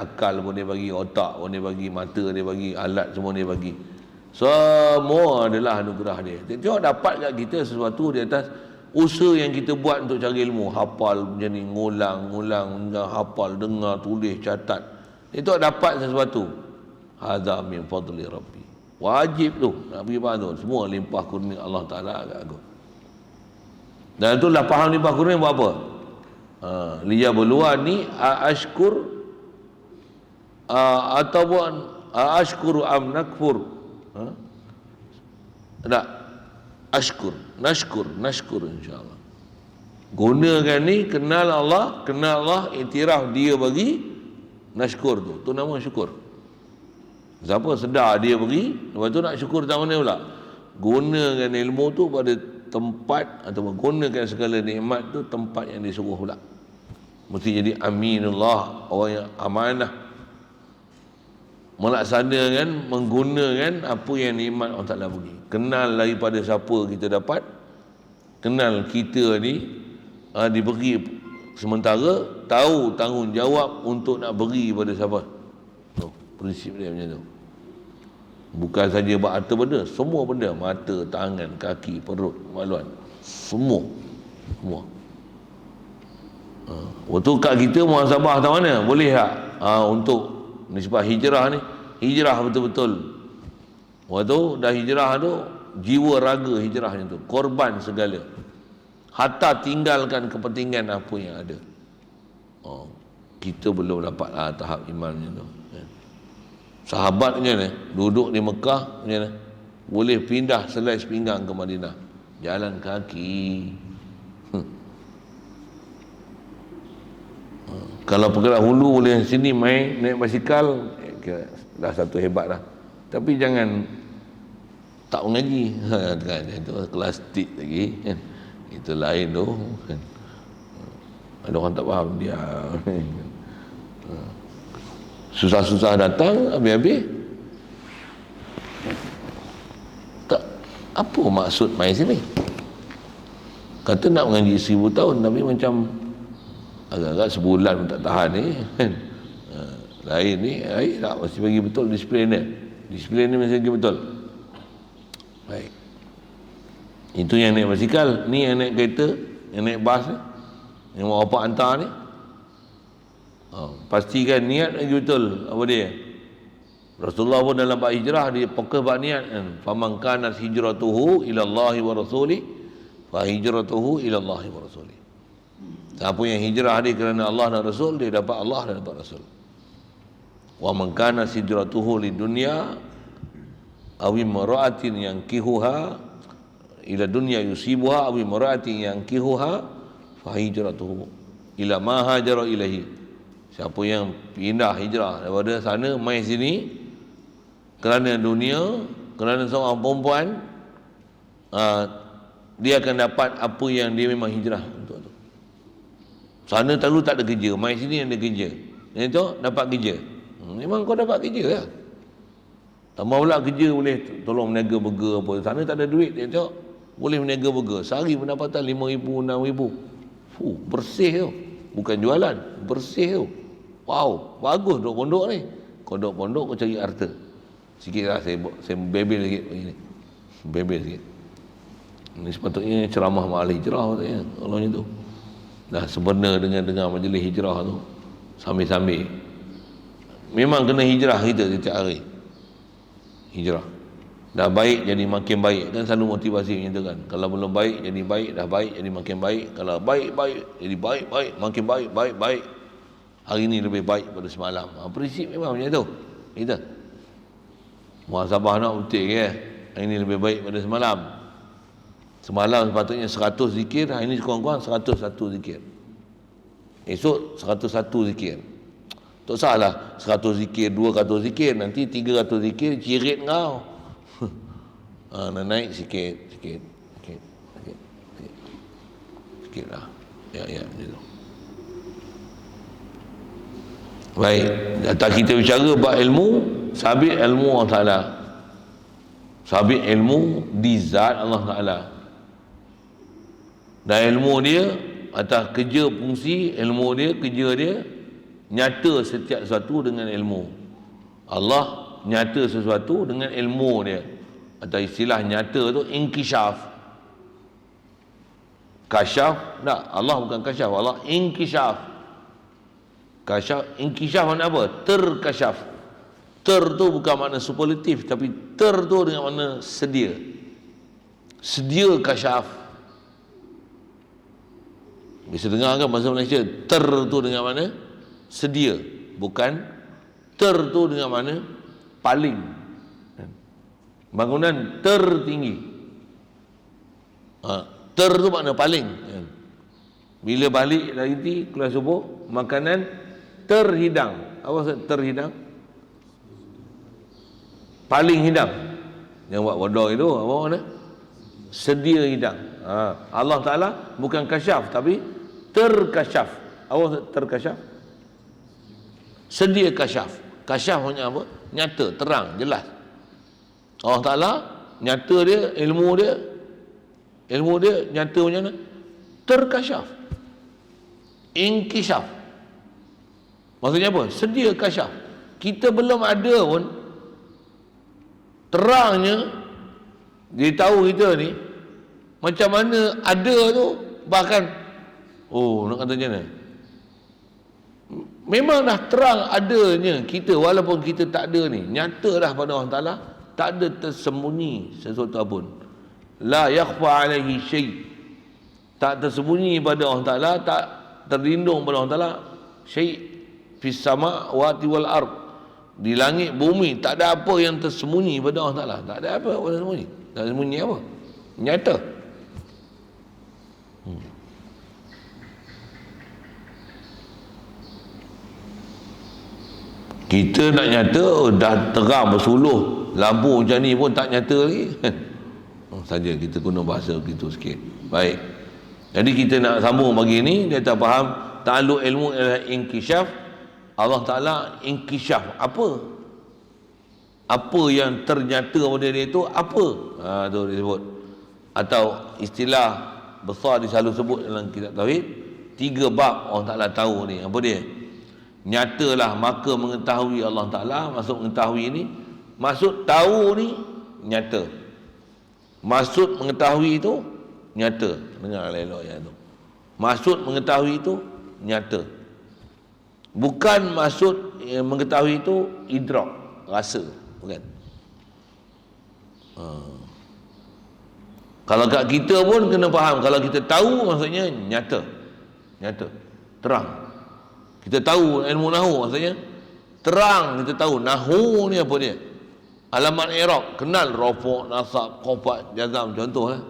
S1: akal pun dia bagi, otak pun dia bagi, mata dia bagi, alat semua dia bagi. Semua adalah anugerah dia. Tengok dapat kat kita sesuatu di atas usaha yang kita buat untuk cari ilmu. Hafal macam ni, ngulang, hafal, dengar, tulis, catat. Itu dapat sesuatu. Hadza min fadli rabbi. Wajib tu nak pergi faham tu. Semua limpah kurnia Allah Ta'ala kat aku. Dan itulah faham limpah kurnia buat apa? Liyabluwani ashkur ataupun ashkuru am nakfur. Tak, nashkur insyaAllah. Gunakan ni, kenal Allah, iktiraf dia bagi, nashkur tu nama syukur. Siapa sedar dia bagi, lepas tu nak syukur tak mana pula? Gunakan ilmu tu pada tempat, atau gunakan segala nikmat tu tempat yang disuruh pula. Mesti jadi aminullah, orang yang amanah, melaksanakan, menggunakan apa yang nikmat Allah Ta'ala bagi. Kenal daripada siapa kita dapat, kenal kita ni diberi sementara, tahu tanggungjawab untuk nak beri pada siapa. Prinsip dia macam tu. Bukan saja buat harta benda, semua benda, mata, tangan, kaki, perut, maluan, semua. Waktu kat kita muhasabah tahu mana? Boleh tak? Untuk nisbah hijrah ni, hijrah betul-betul. Waktu dah hijrah tu, jiwa raga hijrahnya tu, korban segala, hatta tinggalkan kepentingan apa yang ada. Kita belum dapat tahap iman macam tu. Sahabat macam mana? Duduk di Mekah macam mana? Boleh pindah selai sepinggang ke Madinah, jalan kaki. Kalau pergerak hulu boleh sini main naik basikal, dah satu hebat dah. Tapi jangan tak mengaji kan, itu kelas tik lagi kan. Itu lain tu kan. Ada orang tak faham dia. Susah-susah datang, habis-habis tak apa maksud main sini. Kata nak mengaji 1000 tahun, tapi macam agak-agak sebulan pun tak tahan ni kan. Lain ni, tak mesti bagi betul disiplin dia. Disiplin ni mesti bagi betul. Baik. Itu yang naik basikal, ni yang naik kereta, yang naik bas ni, yang mau apa hantar ni. Pastikan niat lagi betul. Apa dia? Rasulullah pun dalam bab hijrah dia fokus bab niat kan. Faman kanat hijratuhu ila Allah wa rasuli fa hijratuhu ila Allah wa rasuli. Siapa yang hijrah dia kerana Allah dan Rasul, dia dapat Allah dan dapat Rasul. Wa man kanat hijratuhu lidunya aw imra'atin yankihuha ila dunya yusibuha aw imra'atin yankihuha fa hijratuhu ila ma hajara ilaihi. Siapa yang pindah hijrah daripada sana mai sini kerana dunia, kerana seorang perempuan, dia akan dapat apa yang dia memang hijrah untuk tu. Sana terlalu tak ada kerja, mai sini ada kerja. Yang tu dapat kerja. Memang kau dapat kerja lah. Tambah pula kerja boleh tolong meniaga burger apa. Sana tak ada duit, dia tengok boleh meniaga burger. Sehari pendapatan 5,000, 6,000. Bersih tu. Bukan jualan, bersih tu. Wow, bagus duduk pondok ni. Kau duduk pondok, kau cari harta. Sikit lah saya bebel sikit begini. Bebel sikit. Ini sepatutnya ceramah mahal hijrah katanya kalau macam tu. Dah sempena dengan dengar majlis hijrah tu sambil-sambil. Memang kena hijrah kita setiap hari. Hijrah. Dah baik jadi makin baik, kan selalu motivasi macam tu kan. Kalau belum baik jadi baik, dah baik jadi makin baik. Kalau baik jadi baik, makin baik. Hari ni lebih baik pada semalam. Prinsip memang macam tu. Kita muhasabah nak betul ke? Hari ni lebih baik pada semalam. Semalam sepatutnya 100 zikir, hari ni kurang-kurang 101 zikir. Esok 101 zikir. Tak salah 100 zikir, 200 zikir, nanti 300 zikir cirit kau. Nak naik sikit lah. Ya gitu. Baik, datang kita bicara bab ilmu, sabit ilmu Allah Taala. Sabit ilmu di zat Allah Taala. Dan ilmu dia atas kerja fungsi, ilmu dia, kerja dia nyata setiap sesuatu dengan ilmu. Allah nyata sesuatu dengan ilmu dia. Atau istilah nyata tu inkishaf. Kasyaf, tak, Allah bukan kasyaf, Allah inkishaf. Kasyaf, inkishaf makna apa? Terkasyaf. Ter tu bukan makna superlatif, tapi ter tu dengan makna sedia. Sedia kasyaf. Bisa dengar kan bahasa Malaysia? Ter tu dengan mana? Sedia. Bukan ter tu dengan mana? Paling. Bangunan tertinggi. Ter tu makna paling. Bila balik dari ti kelas subuh, makanan terhidang. Apa maksud terhidang? Paling hidang. Yang buat bodoh itu apa makna? Sedia hidang. Allah Ta'ala bukan kasyaf, tapi terkasyaf. Apa maksud terkasyaf? Sedia kasyaf. Kasyaf maksudnya apa? Nyata, terang, jelas. Allah Ta'ala nyata dia, ilmu dia nyata macam mana? Terkasyaf, inkishaf. Maksudnya apa? Sedia kasyaf. Kita belum ada pun terangnya dia tahu kita ni macam mana ada tu, bahkan nak kata macam mana, memang dah terang adanya kita, walaupun kita tak ada ni, nyata dah pada Allah Ta'ala, tak ada tersembunyi sesuatu apun. La yakhfa alaihi syai', tak tersembunyi pada Allah Ta'ala, tak terlindung pada Allah Ta'ala syai' fis samawati wal ard, di langit bumi tak ada apa yang tersembunyi pada Allah Ta'ala. Tak ada apa yang tersembunyi. Tak sembunyi apa? Nyata. Kita nak nyata, dah terang bersuluh, lampu macam ni pun tak nyata lagi. Saja kita guna bahasa begitu sikit. Baik. Jadi kita nak sambung pagi ni, dia tak faham ta'alluq ilmu adalah inkishaf. Allah Ta'ala inkishaf. Apa yang ternyata pada dia itu apa? Tu disebut. Atau istilah besar dia selalu sebut dalam kitab tauhid, 3 bab Allah Ta'ala tahu ni. Apa dia? Nyatalah, maka mengetahui Allah Ta'ala. Maksud mengetahui ni, maksud tahu ni nyata. Maksud mengetahui itu nyata. Dengar elok ya tu. Maksud mengetahui itu nyata. Bukan maksud mengetahui itu idrak, rasa, bukan. Kalau kat kita pun kena faham, kalau kita tahu maksudnya nyata. Nyata, terang. Kita tahu ilmu nahu maksudnya terang, kita tahu nahu ni apa dia. Alamat i'rab, kenal rafa', nasab, khafad, jazam, contohlah.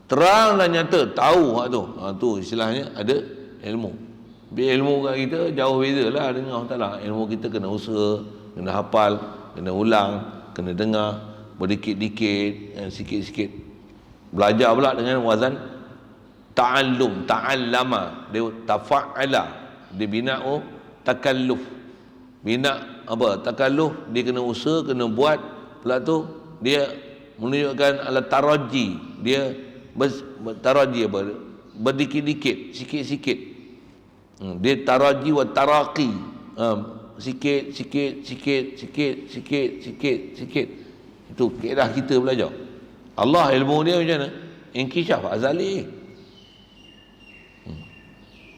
S1: Terang dan nyata, tahu hak tu. Tu istilahnya ada ilmu. Ilmu kat kita jauh bezalah dengan Allah Ta'ala. Ilmu kita kena usaha, kena hafal, kena ulang, kena dengar, berdikit-dikit, sikit-sikit. Belajar pula dengan wazan ta'allum, ta'allama, dia tafa'ala, dia bina'u takalluf. Bina apa? Takalluf, dia kena usaha, kena buat. Pula tu dia menunjukkan ala taraji, dia taraji apa? Berdikit-dikit, sikit-sikit. Dia taraji wa taraqi. Sikit. Itu keedah kita belajar. Allah ilmu dia macam mana? Inkishaf azali.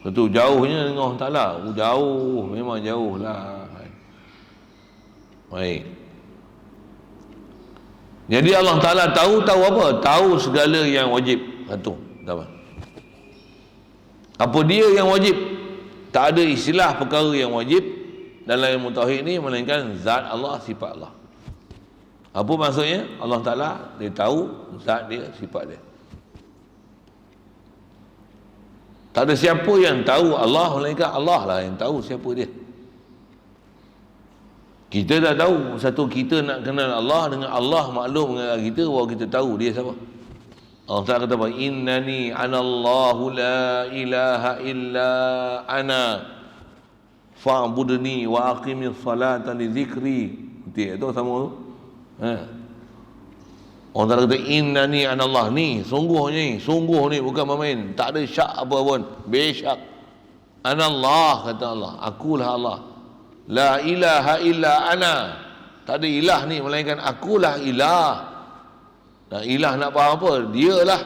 S1: Itu jauhnya dengan Allah Ta'ala. Jauh, memang jauh lah. Baik. Jadi Allah Ta'ala tahu apa? Tahu segala yang wajib. Satu. Apa dia yang wajib? Tak ada istilah perkara yang wajib dalam ilmu tauhid ni melainkan zat Allah, sifat Allah. Apa maksudnya? Allah Ta'ala dia tahu zat dia, sifat dia. Tak ada siapa yang tahu Allah melainkan Allah lah yang tahu siapa dia. Kita dah tahu, satu kita nak kenal Allah dengan Allah maklum dengan kita bahawa kita tahu dia siapa. Allah Ta'ala kata apa? Innani anallahu la ilaha illa ana fa'budni wa aqimis salata li dzikri. Betul itu sama tu? Allah Ta'ala kata innani anallah, ni sungguh ni bukan main, tak ada syak apa pun, besyak. Anallah, kata Allah, akulah Allah. La ilaha illa ana, tak ada ilah ni melainkan akulah ilah. Nah, ilah nak faham apa? Dialah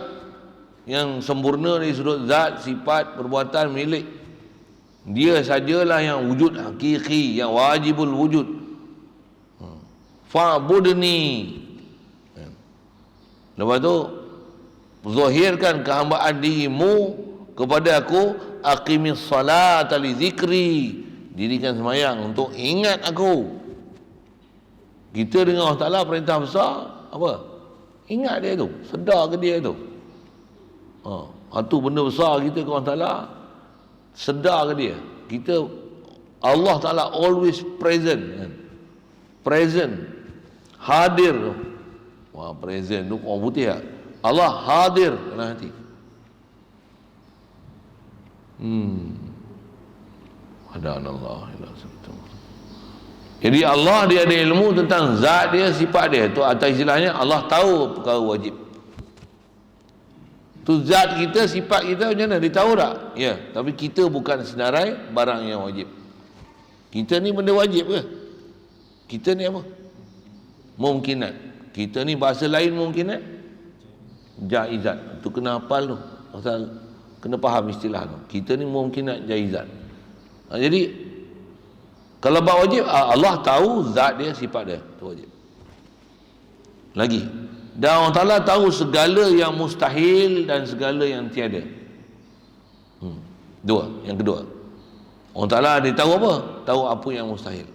S1: yang sempurna dari sudut zat, sifat, perbuatan, milik. Dia sajalah yang wujud hakiki, yang wajibul wujud. Fa'budni. Lepas tu zahirkan kehambaan dirimu kepada aku, aqimis salata li zikri, dirikan sembahyang untuk ingat aku. Kita dengan Allah Ta'ala perintah besar apa? Ingat dia tu, sedar ke dia tu. Itu benda besar kita ke Allah Ta'ala, sedar ke dia. Kita, Allah Ta'ala always present, present, hadir. Wah, present tu orang putih tak? Allah hadir dalam hati. Hadanallah ila siratal. Jadi Allah dia ada ilmu tentang zat dia, sifat dia. Tu atas istilahnya Allah tahu perkara wajib. Tu zat kita, sifat kita macam mana? Dia tahu tak? Ya, tapi kita bukan senarai barang yang wajib. Kita ni benda wajib ke? Kita ni apa? Mungkinat. Kita ni bahasa lain mungkinat jaizat. Tu kena hafal tu. Pasal kena faham istilah tu. Kita ni mungkinat jaizat. Jadi kalau bab wajib, Allah tahu zat dia, sifat dia, tu wajib. Lagi, dan Allah Ta'ala tahu segala yang mustahil dan segala yang tiada. Dua, yang kedua, Allah Ta'ala dia tahu apa? Tahu apa yang mustahil.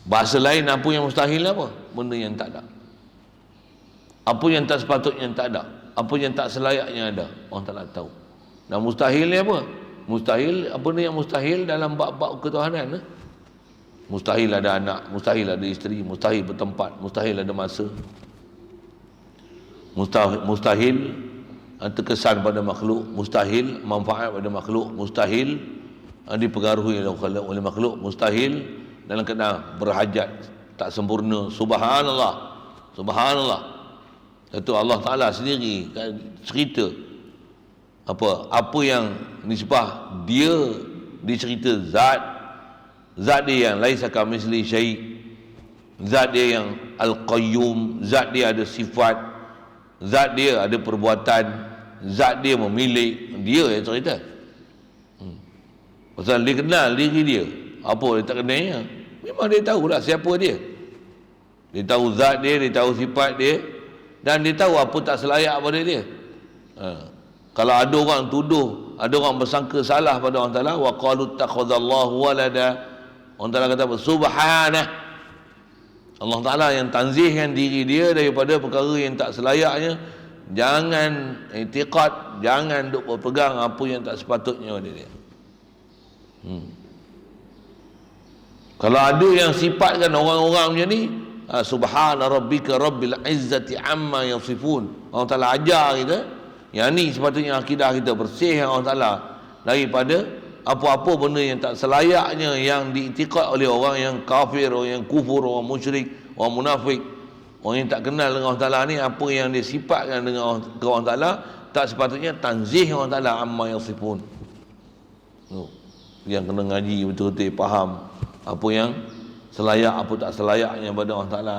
S1: Bahasa lain, apa yang mustahil apa? Benda yang tak ada. Apa yang tak sepatutnya tak ada. Apa yang tak selayaknya ada. Allah Ta'ala tahu. Dan mustahil ni apa? Mustahil, apa ni yang mustahil dalam bab-bab ketuhanan? Mustahil ada anak, mustahil ada isteri, mustahil bertempat, mustahil ada masa. Mustahil terkesan pada makhluk, mustahil manfaat pada makhluk, mustahil dipengaruhi oleh makhluk, mustahil dalam keadaan berhajat tak sempurna. Subhanallah, subhanallah. Itu Allah Ta'ala sendiri kan cerita apa yang nisbah dia dicerita zat dia yang laisa kamitsli syai', zat dia yang al-qayyum, zat dia ada sifat, zat dia ada perbuatan, zat dia memilih, dia yang cerita. Pasal dia kenal diri dia. Apa dia tak kenalnya? Memang dia tahulah siapa dia. Dia tahu zat dia, dia tahu sifat dia, dan dia tahu apa tak selayak pada dia. Kalau ada orang tuduh, ada orang bersangka salah pada Allah Ta'ala, wa qalu takhadallahu walada, Allah Ta'ala kata apa? Subhanah. Allah Ta'ala yang tanzihkan diri dia daripada perkara yang tak selayaknya. Jangan i'tiqad, jangan duk berpegang apa yang tak sepatutnya pada dia. Kalau ada yang sifatkan orang-orang macam ni, subhana rabbika rabbil izzati amma yasifun, Allah Ta'ala ajar kita, yang ni sepatutnya akidah kita bersih Allah Ta'ala daripada apa-apa benda yang tak selayaknya yang diiktikad oleh orang yang kafir, orang yang kufur, orang musyrik, orang munafik, orang yang tak kenal dengan Allah Ta'ala ni. Apa yang dia sifatkan dengan Allah Ta'ala tak sepatutnya tanzih Allah Ta'ala amma yasifun. Yang kena ngaji betul-betul faham apa yang selayak, apa tak selayaknya pada Allah Ta'ala.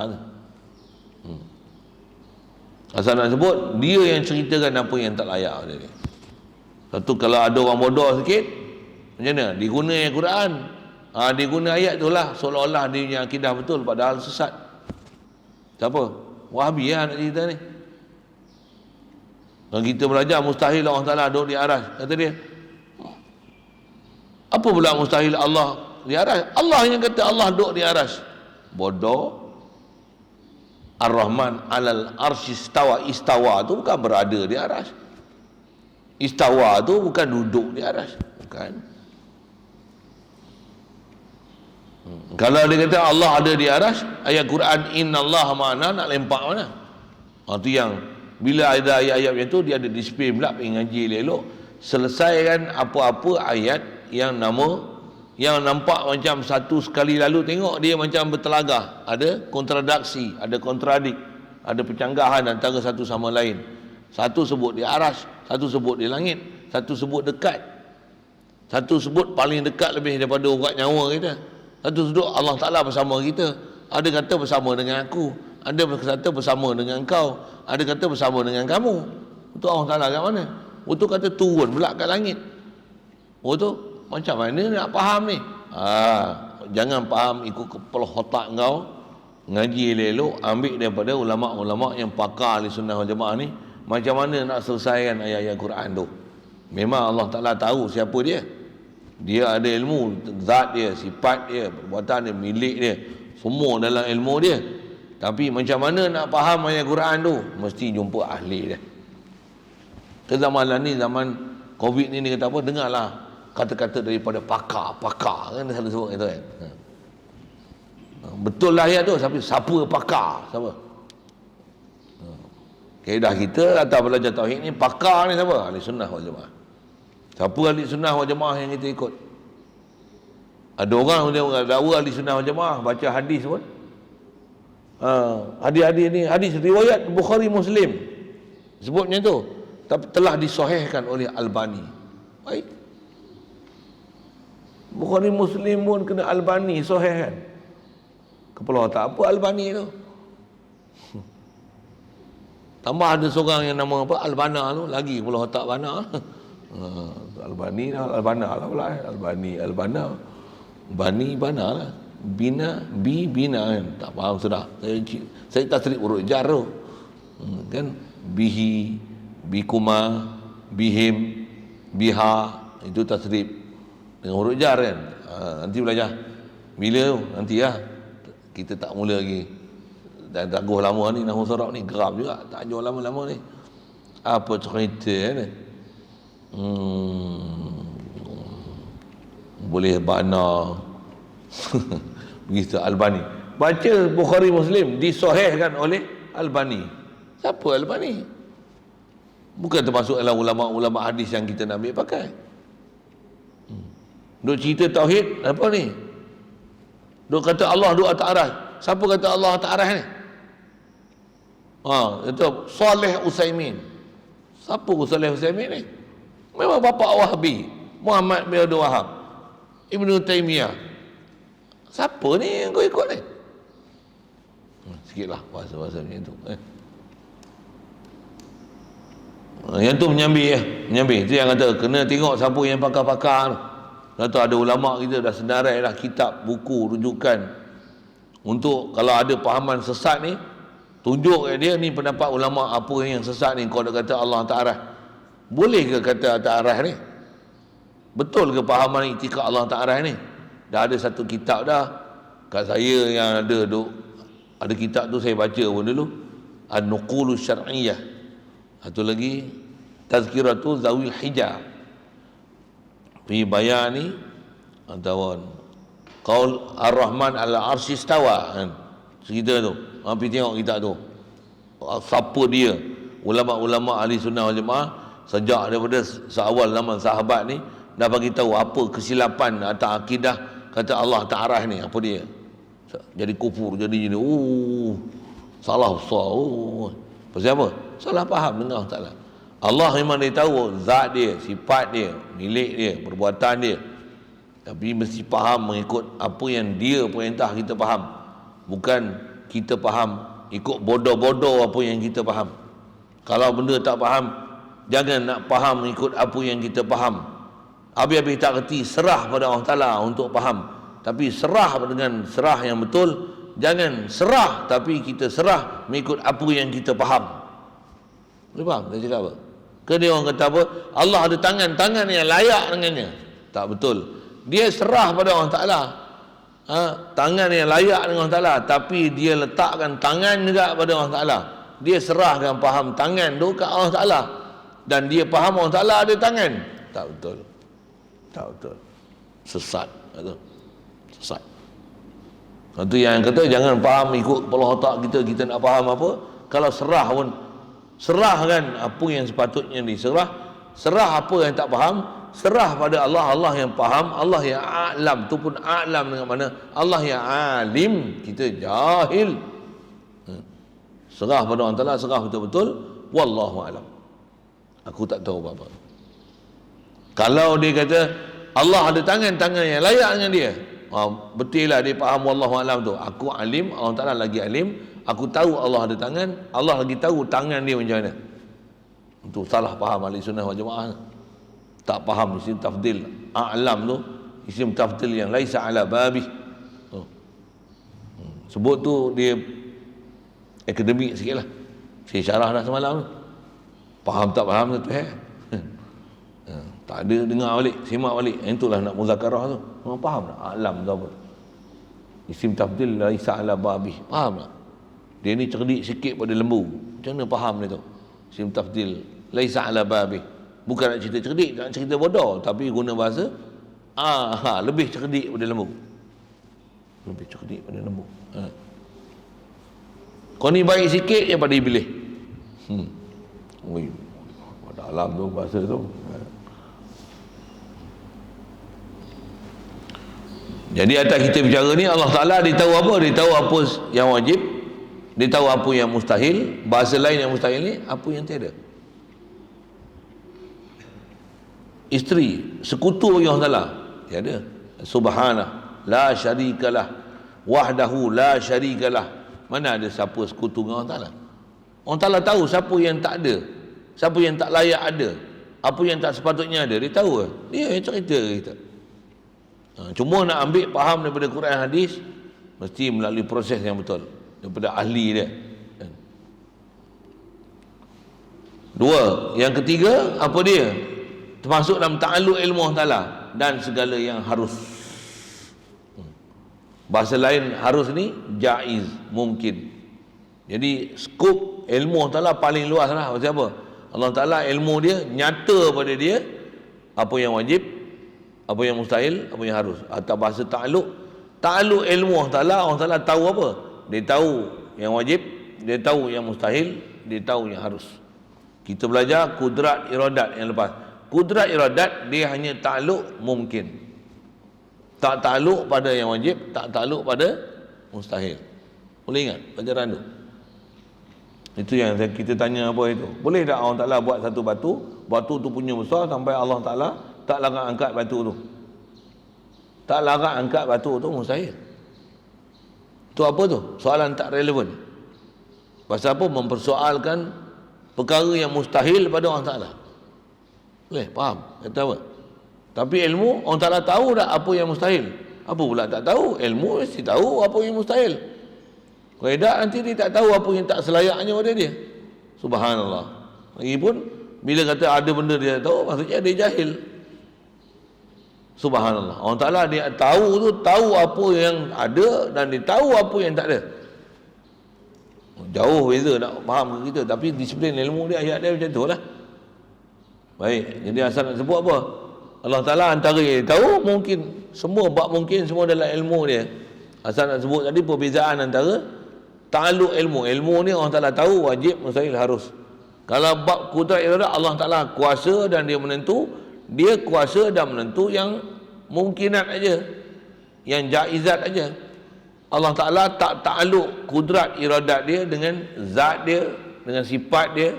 S1: Asal nak sebut, dia yang ceritakan apa yang tak layak dia. Satu, kalau ada orang bodoh sikit, macam mana? Dia guna ayat Quran. Dia guna ayat tu lah, seolah-olah dia punya akidah betul, padahal sesat. Siapa? Wahabi lah nak cerita ni. Kalau kita belajar, mustahil Allah Ta'ala duduk di aras. Kata dia, apa pula mustahil Allah di aras? Allah yang kata Allah duduk di aras. Bodoh. Ar-Rahman alal arsy istawa. Istawa tu bukan berada di aras. Istawa tu bukan duduk di aras. Bukan. Kalau dia kata Allah ada di aras, ayat Quran innallaha ma'ana nak lempak mana? Itu yang bila ada ayat-ayat macam tu, dia ada display pula pergi ngaji elok. Selesaikan apa-apa ayat yang nampak macam satu sekali lalu tengok dia macam bertelagah, ada kontradaksi, ada kontradik, ada pencanggahan antara satu sama lain. Satu sebut di aras, satu sebut di langit, satu sebut dekat, satu sebut paling dekat lebih daripada urat nyawa kita, satu sebut Allah Ta'ala bersama kita. Ada kata bersama dengan aku, ada kata bersama dengan kau, ada kata bersama dengan kamu. Itu Allah Ta'ala kat mana? Itu kata turun pula kat langit. Tu macam mana nak faham ni? Jangan faham ikut kepala otak kau. Ngaji elok-elok, ambil daripada ulama'-ulama' yang pakar ahli sunnah wal jamaah ni, macam mana nak selesaikan ayat-ayat Quran tu. Memang Allah Ta'ala tahu siapa dia. Dia ada ilmu, zat dia, sifat dia, perbuatan dia, milik dia, semua dalam ilmu dia. Tapi macam mana nak faham ayat Quran tu? Mesti jumpa ahli dia. Ke zaman ni, zaman Covid ni, dia kata apa? Dengarlah kata-kata daripada pakar kan, dia selalu sebut itu kan. Betul lah ayat tu, tapi siapa pakar? Siapa? Kaedah kita atau belajar tauhid ni, pakar ni siapa? Ahli sunnah wal jamaah. Siapa ahli sunnah wal jamaah yang kita ikut? Ada orang yang dakwa ahli sunnah wal jamaah, baca hadis pun. Hadis-hadis ni, hadis riwayat Bukhari Muslim sebut macam tu, tapi telah disahihkan oleh Albani. Baik, Bukhari Muslim pun kena Albani sahihkan. Kepala otak apa Albani tu? Tambah ada seorang yang nama apa, Albana tu, lagi kepala otak bana. Albani lah, Albana lah pula. Albana Bani Bana lah. Bina kan. Tak faham sudah. Saya tasrif huruf jar tu. Kan bihi, bikuma, bihim, biha, itu tasrif dengan huruf jar kan. Nanti belajar. Bila tu? Nanti lah. Kita tak mula lagi. Dan taguh lama ni, nahwu saraf ni geram juga. Tak ajar lama-lama ni. Apa cerita ni? Boleh bana. Begitu Albani. Baca Bukhari Muslim disahihkan oleh Albani. Siapa Albani? Bukan termasuk dalam ulama-ulama hadis yang kita nak ambil pakai. Duk cerita tauhid apa ni? Duk kata Allah duk atas aras. Siapa kata Allah atas aras ni? Itu Saleh Utsaimin. Siapa Saleh Utsaimin ni? Memang bapa Wahabi, Muhammad bin Abdul Wahab, Ibnu Taimiyah. Siapa ni yang kau ikut ni? Sikitlah bahasa-bahasa macam tu. Yang tu menyambi. Itu yang kata kena tengok siapa yang pakar-pakar tu. Lepas ada ulama kita dah senarai lah kitab, buku, rujukan untuk kalau ada pahaman sesat ni, tunjuk kat dia ni pendapat ulama apa yang sesat ni. Kau dah kata Allah Ta'ala, boleh ke kata Ta'ala ni? Betul ke pahaman itikad Allah Ta'ala ni? Dah ada satu kitab dah kat saya yang ada kitab tu saya baca pun dulu, An-Nuqulus Syar'iyyah. Satu lagi Tazkiratu Zawil Hijab fi bayani ataupun Qaul Ar-Rahman al-Arsy istawa kan. Cerita tu. Pergi tengok kitab tu. Siapa dia? Ulama-ulama ahli sunnah wal jamaah sejak daripada seawal zaman sahabat ni dah bagi tahu apa kesilapan atas akidah kata Allah Ta'ala ni, apa dia. Jadi kufur, jadi salah besar. Pasal apa? Salah faham dengan Allah Ta'ala. Allah memang dia tahu zat dia, sifat dia, milik dia, perbuatan dia. Tapi mesti faham mengikut apa yang dia perintah kita faham. Bukan kita faham ikut bodoh-bodoh apa yang kita faham. Kalau benda tak faham, jangan nak faham ikut apa yang kita faham. Habis-habis tak reti, serah pada Allah Ta'ala untuk faham. Tapi serah dengan serah yang betul. Jangan serah tapi kita serah mengikut apa yang kita faham. Boleh faham saya cakap apa? Ke dia orang kata apa? Allah ada tangan yang layak dengannya. Tak betul. Dia serah pada Allah Ta'ala. Tangan yang layak dengan Allah Ta'ala, tapi dia letakkan tangan juga pada Allah Ta'ala. Dia serahkan faham tangan tu ke Allah Ta'ala, dan dia faham Allah Ta'ala ada tangan. Tak betul. Tak betul. Sesat. Sesat. Itu yang kata jangan faham ikut kepala otak kita nak faham apa. Kalau serah pun, serahkan apa yang sepatutnya diserah. Serah apa yang tak faham, serah pada Allah. Allah yang faham, Allah yang a'lam. Tu pun a'lam dengan mana? Allah yang alim, kita jahil. Serah pada Allah Ta'ala, serah betul-betul. Wallahu a'lam. Aku tak tahu apa-apa. Kalau dia kata Allah ada tangan yang layak dengan dia, betul lah dia faham wallahu a'lam tu. Aku alim, Allah Ta'ala lagi alim. Aku tahu Allah ada tangan, Allah lagi tahu tangan dia macam mana. Itu salah faham ahli sunnah wal jamaah. Tak faham isim tafdil a'lam tu, isim tafdil yang laisa ala babih. Sebut tu dia akademik sikit lah. Saya syarah dah semalam tu. Faham tak faham tu tak ada, dengar balik, simak balik. Itulah nak muzakarah tu. Memang faham tak a'lam tu apa? Isim tafdil laisa ala babih. Faham tak? Dia ni cerdik sikit pada lembu. Macam mana faham dia tu? Isim tafdil laisa ala babih. Bukan nak cerita cerdik, nak cerita bodoh, tapi guna bahasa lebih cerdik pada lembu. Lebih cerdik pada lembu. Kau ni baik sikit je pada Iblis. Ui, dalam tu bahasa tu. Jadi atas kita bicara ni, Allah Ta'ala dia tahu apa? Dia tahu apa yang wajib, dia tahu apa yang mustahil. Bahasa lain yang mustahil ni, apa yang tiada. Isteri, sekutu bagi Allah Ta'ala tiada. Subhanah, la syarikalah, wahdahu la syarikalah. Mana ada siapa sekutu dengan Allah Ta'ala? Allah Ta'ala tahu siapa yang tak ada, siapa yang tak layak ada, apa yang tak sepatutnya ada. Dia tahu. Dia yang cerita kita. Cuma nak ambil faham daripada Quran hadis, mesti melalui proses yang betul daripada ahli dia. Dua, yang ketiga apa dia? Termasuk dalam ta'alluq ilmu Allah Ta'ala dan segala yang harus. Bahasa lain harus ni jaiz, mungkin. Jadi skop ilmu Allah Ta'ala paling luas lah. Maksud apa? Allah Ta'ala ilmu dia nyata pada dia apa yang wajib, apa yang mustahil, apa yang harus. Atau bahasa ta'alluq, ta'alluq ilmu Allah Ta'ala tahu apa? Dia tahu yang wajib, dia tahu yang mustahil, dia tahu yang harus. Kita belajar kudrat iradat yang lepas. Kudrat iradat dia hanya ta'alluq mungkin. Tak ta'alluq pada yang wajib, tak ta'alluq pada mustahil. Boleh ingat pelajaran tu? Itu yang kita tanya apa itu. Boleh tak Allah Ta'ala buat satu batu tu punya besar sampai Allah Ta'ala tak larat angkat batu tu? Tak larat angkat batu tu mustahil. Tu apa tu? Soalan tak relevan. Pasal apa? Mempersoalkan perkara yang mustahil pada Allah Ta'ala. Boleh? Faham? Kata apa? Tapi ilmu, Allah Ta'ala tahu tak apa yang mustahil? Apa pula tak tahu? Ilmu mesti tahu apa yang mustahil. Kalau tidak, nanti dia tak tahu apa yang tak selayaknya pada dia. Subhanallah. Lagipun, bila kata ada benda dia tak tahu, maksudnya dia jahil. Subhanallah. Allah Ta'ala dia tahu tu, tahu apa yang ada dan dia tahu apa yang tak ada. Jauh beza nak faham ke kita. Tapi disiplin ilmu dia, ayat dia macam tu lah. Baik, jadi asal nak sebut apa? Allah Ta'ala antara yang dia tahu, mungkin. Semua bab mungkin, semua dalam ilmu dia. Asal nak sebut tadi perbezaan antara ta'alluq ilmu. Ilmu ni Allah Ta'ala tahu, wajib, mustahil, harus. Kalau bab kudrat iradat, Allah Ta'ala kuasa dan dia menentu. Dia kuasa dan menentu yang mungkinat aja, yang jaizat aja. Allah Ta'ala tak ta'alluq kudrat iradat dia dengan zat dia, dengan sifat dia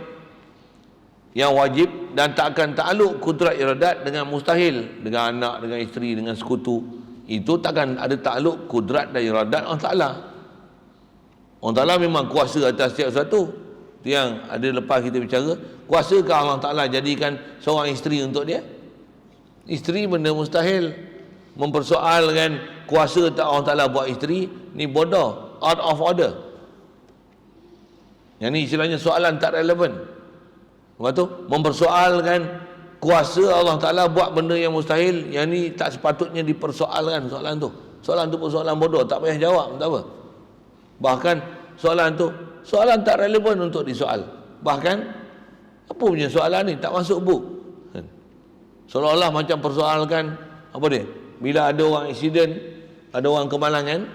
S1: yang wajib, dan tak akan ta'alluq kudrat iradat dengan mustahil, dengan anak, dengan isteri, dengan sekutu. Itu takkan ada ta'alluq kudrat dan iradat Allah Ta'ala. Allah Ta'ala memang kuasa atas setiap sesuatu, yang ada lepas kita bicara, kuasakah Allah Ta'ala jadikan seorang isteri untuk dia? Isteri benda mustahil. Mempersoalkan kuasa tak Allah Ta'ala buat isteri, ni bodoh, out of order. Yang ni istilahnya soalan tak relevan. Lepas tu mempersoalkan kuasa Allah Ta'ala buat benda yang mustahil, yang ni tak sepatutnya dipersoalkan soalan tu. Soalan tu pun soalan bodoh, tak payah jawab, tak apa. Bahkan soalan tak relevan untuk disoal. Bahkan apa punya soalan ni tak masuk buk. Seolah-olah macam persoalkan apa dia? Bila ada orang aksiden, ada orang kemalangan,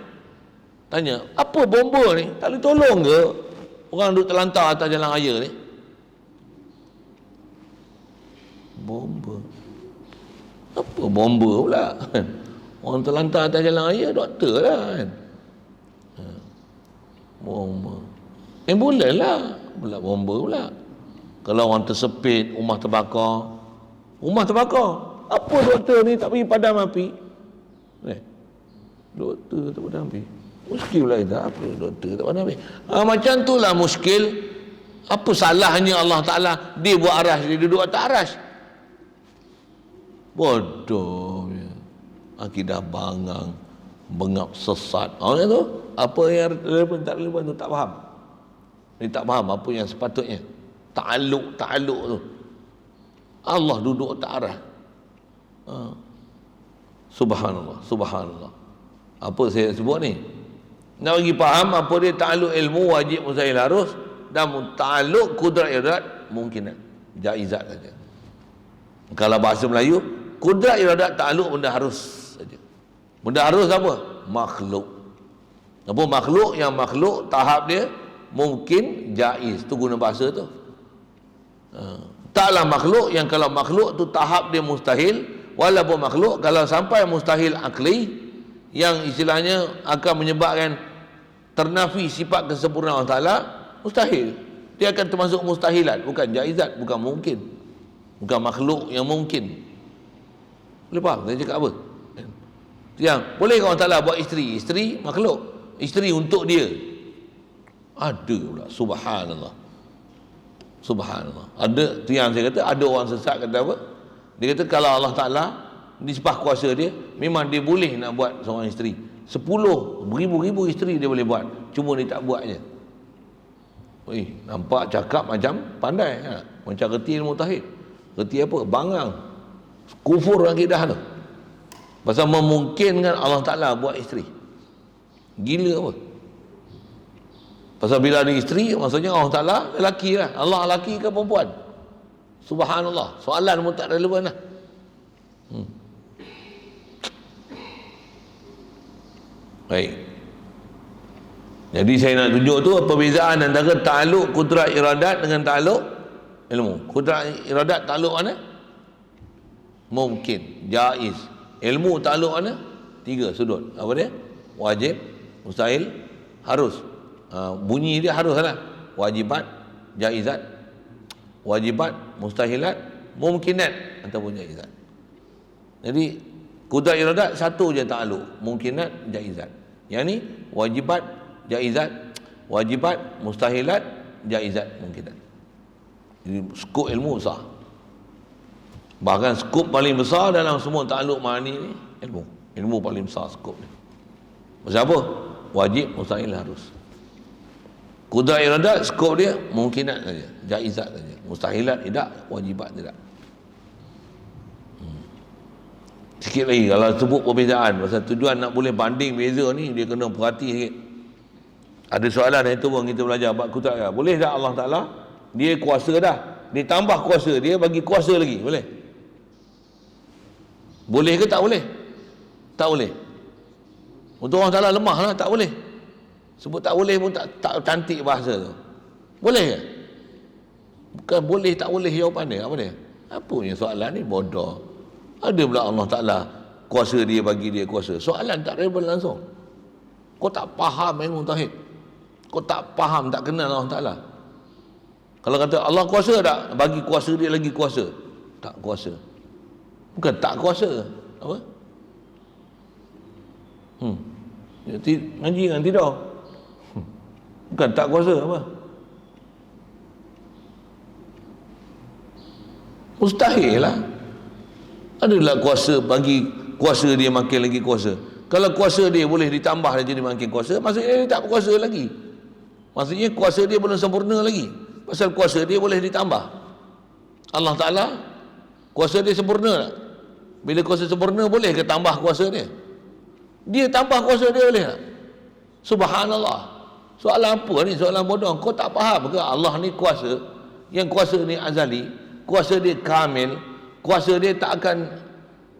S1: tanya, apa bomba ni? Tak boleh tolong ke? Orang duduk terlantar atas jalan raya ni. Bomba. Apa bomba pula? Orang terlantar atas jalan raya, doktor lah kan. Bomba. Ambulans lah. Pula bomba pula. Kalau orang tersepit, rumah terbakar. Rumah terbakar. Apa doktor ni tak pergi padam api? Doktor tak padam api. Muskil pula kita. Apa doktor tak padam api? Macam tu lah muskil. Apa salahnya Allah Ta'ala dia buat arash, dia duduk atas arash? Bodoh. Akidah bangang, bengap sesat. Orang tu apa yang relevan tak relevan tu tak faham. Dia tak faham apa yang sepatutnya. Ta'aluk tu. Allah duduk atas arash. Subhanallah. Apa saya sebut ni? Nak bagi faham apa dia ta'aluk ilmu wajib mustahil harus, dan ta'aluk kudrat iradat mungkin jaizat saja. Kalau bahasa Melayu, kudrat iradat ta'aluk benda harus saja. Benda harus apa? Makhluk. Apa makhluk? Yang makhluk tahap dia mungkin jaiz. Tu guna bahasa tu. Taklah makhluk yang kalau makhluk tu tahap dia mustahil, walaupun makhluk kalau sampai mustahil akli yang istilahnya akan menyebabkan ternafi sifat kesempurnaan Allah Ta'ala, mustahil. Dia akan termasuk mustahilat, bukan jaizat, bukan mungkin. Bukan makhluk yang mungkin. Boleh faham saya cakap apa? Yang boleh Allah Ta'ala buat isteri makhluk, isteri untuk dia. Ada pula, subhanallah. Ada tu yang saya kata, ada orang sesat kata apa? Dia kata kalau Allah Ta'ala nisbah kuasa dia, memang dia boleh nak buat seorang isteri 10 ribu isteri dia boleh buat, cuma dia tak buat je. Nampak cakap macam pandai ha? Macam reti ilmu tauhid. Reti apa? Bangang. Kufur akidah tu. Pasal memungkinkan Allah Ta'ala buat isteri. Gila apa? Pasal bila ada isteri, maksudnya Allah Ta'ala lelaki lah. Allah lelaki ke perempuan? Subhanallah. Soalan pun tak relevan lah. Baik. Jadi saya nak tunjuk tu perbezaan antara ta'aluk kudrat iradat dengan ta'aluk ilmu. Kudrat iradat ta'aluk mana? Mungkin, jaiz. Ilmu ta'aluk mana? 3 sudut. Apa dia? Wajib, mustahil, harus. Bunyi dia harus lah. Wajibat, jaizat. Wajibat, mustahilat, mungkinat ataupun jaizat. Jadi kudrat iradat satu je ta'aluk, mungkinat, jaizat. Yang ni wajibat, jaizat, wajibat, mustahilat, jaizat, mungkinat. Jadi skop ilmu besar. Bahkan skop paling besar dalam semua ta'aluk ma'ani ni ilmu. Ilmu paling besar skop ni. Pasal apa? Wajib, mustahil, harus. Kudrat iradat skop dia mungkinat saja, jaizat saja. Mustahilat tidak, wajibat tidak. Sikit lagi kalau sebut perbezaan, pasal tujuan nak boleh banding beza ni dia kena perhati sikit. Ada soalan yang itu pun kita belajar bab kudrat. Boleh tak Allah Ta'ala dia kuasa dah, dia tambah kuasa, dia bagi kuasa lagi, boleh? Boleh ke tak boleh? Tak boleh. Untuk orang Ta'ala lemah lah, tak boleh. Sebut tak boleh pun tak cantik bahasa tu. Boleh ke? Bukan boleh tak boleh jawapan dia. Apa dia? Apa punya soalan ni? Bodoh. Ada pula Allah Ta'ala kuasa dia bagi dia kuasa. Soalan tak relevan langsung. Kau tak faham ilmu tauhid. Kau tak faham, tak kenal Allah Ta'ala. Kalau kata Allah kuasa tak? Bagi kuasa dia lagi kuasa. Tak kuasa. Bukan tak kuasa. Apa? Ngaji dengan tidur. Bukan tak kuasa apa? Mustahil lah. Adalah kuasa bagi kuasa dia makin lagi kuasa. Kalau kuasa dia boleh ditambah dia jadi makin kuasa, maksudnya dia tak berkuasa lagi. Maksudnya kuasa dia belum sempurna lagi. Pasal kuasa dia boleh ditambah. Allah Ta'ala kuasa dia sempurna tak? Bila kuasa sempurna boleh ke tambah kuasa dia? Dia tambah kuasa dia boleh tak? Subhanallah. Soalan apa ni? Soalan bodoh. Kau tak faham ke Allah ni kuasa? Yang kuasa ni azali, kuasa dia kamil, kuasa dia tak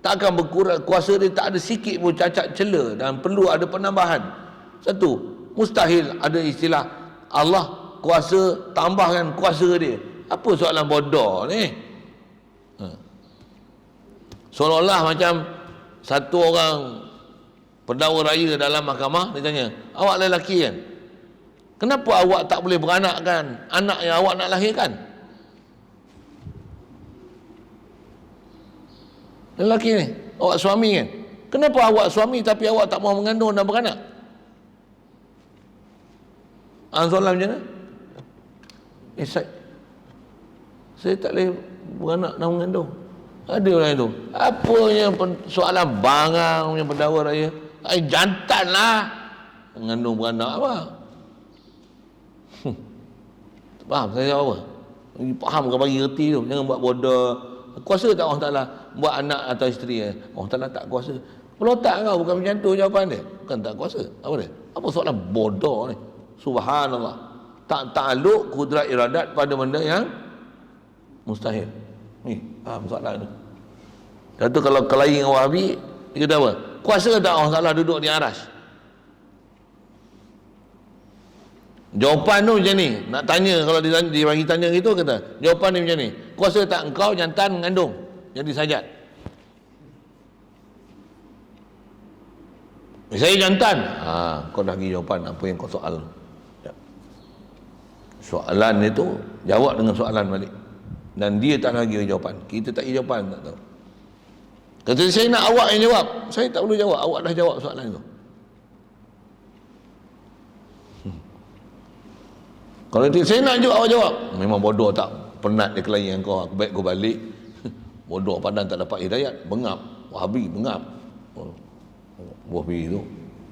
S1: akan berkurang, kuasa dia tak ada sikit pun cacat cela dan perlu ada penambahan. Satu, mustahil ada istilah Allah kuasa tambahkan kuasa dia. Apa soalan bodoh ni? Seolah-olah macam satu orang pendakwa raya dalam mahkamah, dia tanya, awak lelaki kan? Kenapa awak tak boleh beranakkan anak yang awak nak lahirkan? Lelaki ni, awak suami kan? Kenapa awak suami tapi awak tak mahu mengandung dan beranak? Soalan macam mana? Saya tak boleh beranak dan mengandung. Ada orang itu. Apanya soalan bangang punya pendakwa raya? Jantan lah. Mengandung beranak apa? Faham saya jawab apa? Faham ke bagi reti tu? Jangan buat bodoh. Kuasa tak Allah Ta'ala buat anak atau isteri? Allah Ta'ala tak kuasa. Pelotak kau, bukan macam tu jawapan dia. Bukan tak kuasa. Apa dia? Apa soalan bodoh ni? Subhanallah. Tak takluk kudrat iradat pada benda yang mustahil. Ni, faham soalan tu? Kata kalau kelahi dengan Wahabi, dia kata apa? Kuasa tak Allah Ta'ala duduk di aras? Jawapan tu macam ni. Nak tanya, kalau dia bagi tanya gitu, kata jawapan dia macam ni. Kuasa tak engkau jantan mengandung jadi sajat? Saya jantan. Kau dah bagi jawapan apa yang kau soal. Soalan itu jawab dengan soalan balik. Dan dia tak nak bagi jawapan. Kita tak bagi jawapan, tak tahu. Kata saya nak awak yang jawab. Saya tak perlu jawab. Awak dah jawab soalan itu. Kalau dia saya nak jawab, awak jawab. Memang bodoh tak? Penat dia kelahi dengan kau. Aku baik kau balik. Bodoh padan tak dapat hidayat. Bengap. Wahabi bengap. Wahabi tu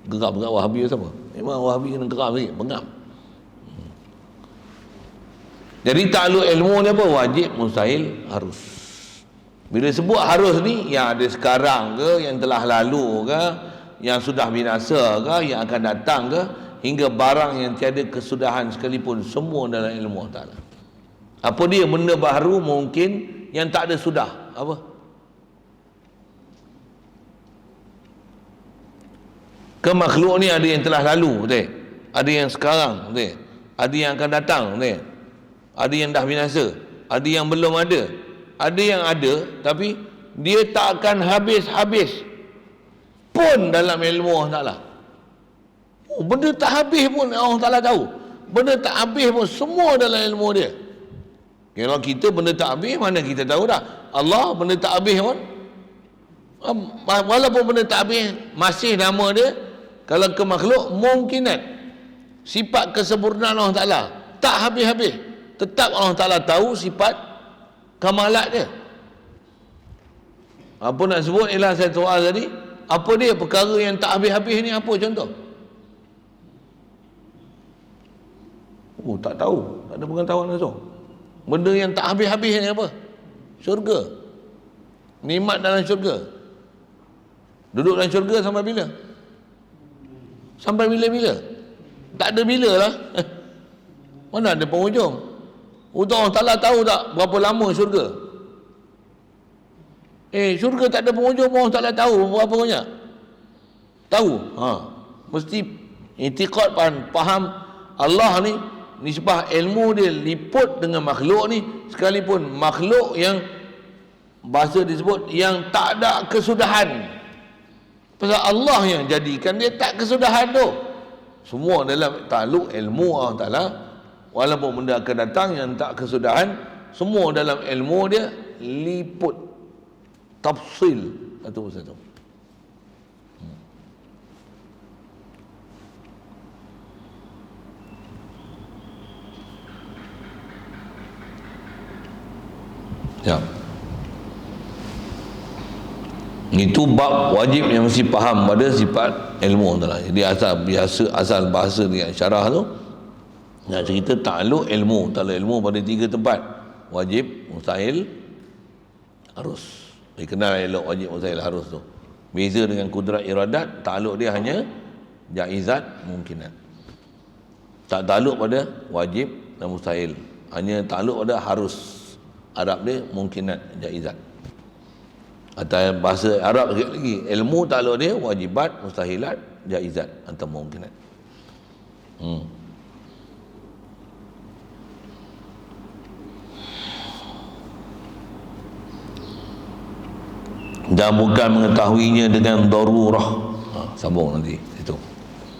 S1: gerak-gerak. Wahabi tu siapa? Memang Wahabi kena gerak sikit. Bengap. Jadi takluk ilmu ni apa? Wajib, mustahil, harus. Bila sebut harus ni, yang ada sekarang ke, yang telah lalu ke, yang sudah binasa ke, yang akan datang ke, hingga barang yang tiada kesudahan sekalipun, semua dalam ilmu Allah Ta'ala. Apa dia benda baru mungkin yang tak ada sudah? Apa? Ke makhluk ni ada yang telah lalu, betul? Ada yang sekarang, betul? Ada yang akan datang, betul? Ada yang dah binasa, ada yang belum ada. Ada yang ada tapi dia tak akan habis-habis pun dalam ilmu Allah Ta'ala. Benda tak habis pun Allah Ta'ala tahu. Benda tak habis pun semua dalam ilmu dia. Kalau kita benda tak habis, mana kita tahu dah. Allah benda tak habis pun, walaupun benda tak habis, masih nama dia. Kalau ke makhluk, mungkinat sifat kesempurnaan Allah Ta'ala tak habis-habis, tetap Allah Ta'ala tahu sifat kamalat dia. Apa nak sebut ialah saya soal tadi, apa dia perkara yang tak habis-habis ni? Apa contoh? Tak tahu, tak ada pengetahuan langsung. Benda yang tak habis-habis ni apa? Syurga. Nikmat dalam syurga. Duduk dalam syurga sampai bila? Sampai bila-bila? Tak ada bila lah. Mana ada penghujung? Untuk Allah Ta'ala tahu tak berapa lama syurga? Syurga tak ada penghujung, Allah Ta'ala tahu berapa banyak? Tahu. Mesti i'tiqad, faham Allah ni, nisbah ilmu dia liput dengan makhluk ni, sekalipun makhluk yang bahasa disebut yang tak ada kesudahan. Pasal Allah yang jadikan dia tak kesudahan tu. Semua dalam takluk ilmu Allah Ta'ala, walaupun benda akan datang yang tak kesudahan, semua dalam ilmu dia liput, tafsil satu-satu. Ya. Itu bab wajib yang mesti faham pada sifat ilmu Allah Ta'ala. Jadi asal bahasa dia syarah tu nak cerita takluk ilmu. Takluk ilmu pada 3 tempat: wajib, mustahil, harus. Dikenal elok wajib, mustahil, harus tu. Beza dengan kudrat iradat, takluk dia hanya jaizat, mungkinat. Tak takluk pada wajib dan mustahil, hanya takluk pada harus. Arab dia mungkinat, jaizat. Atau bahasa Arab sikit lagi, ilmu takluk dia wajibat, mustahilat, jaizat atau mungkinat. Dan bukan mengetahuinya dengan darurah. Sambung nanti itu,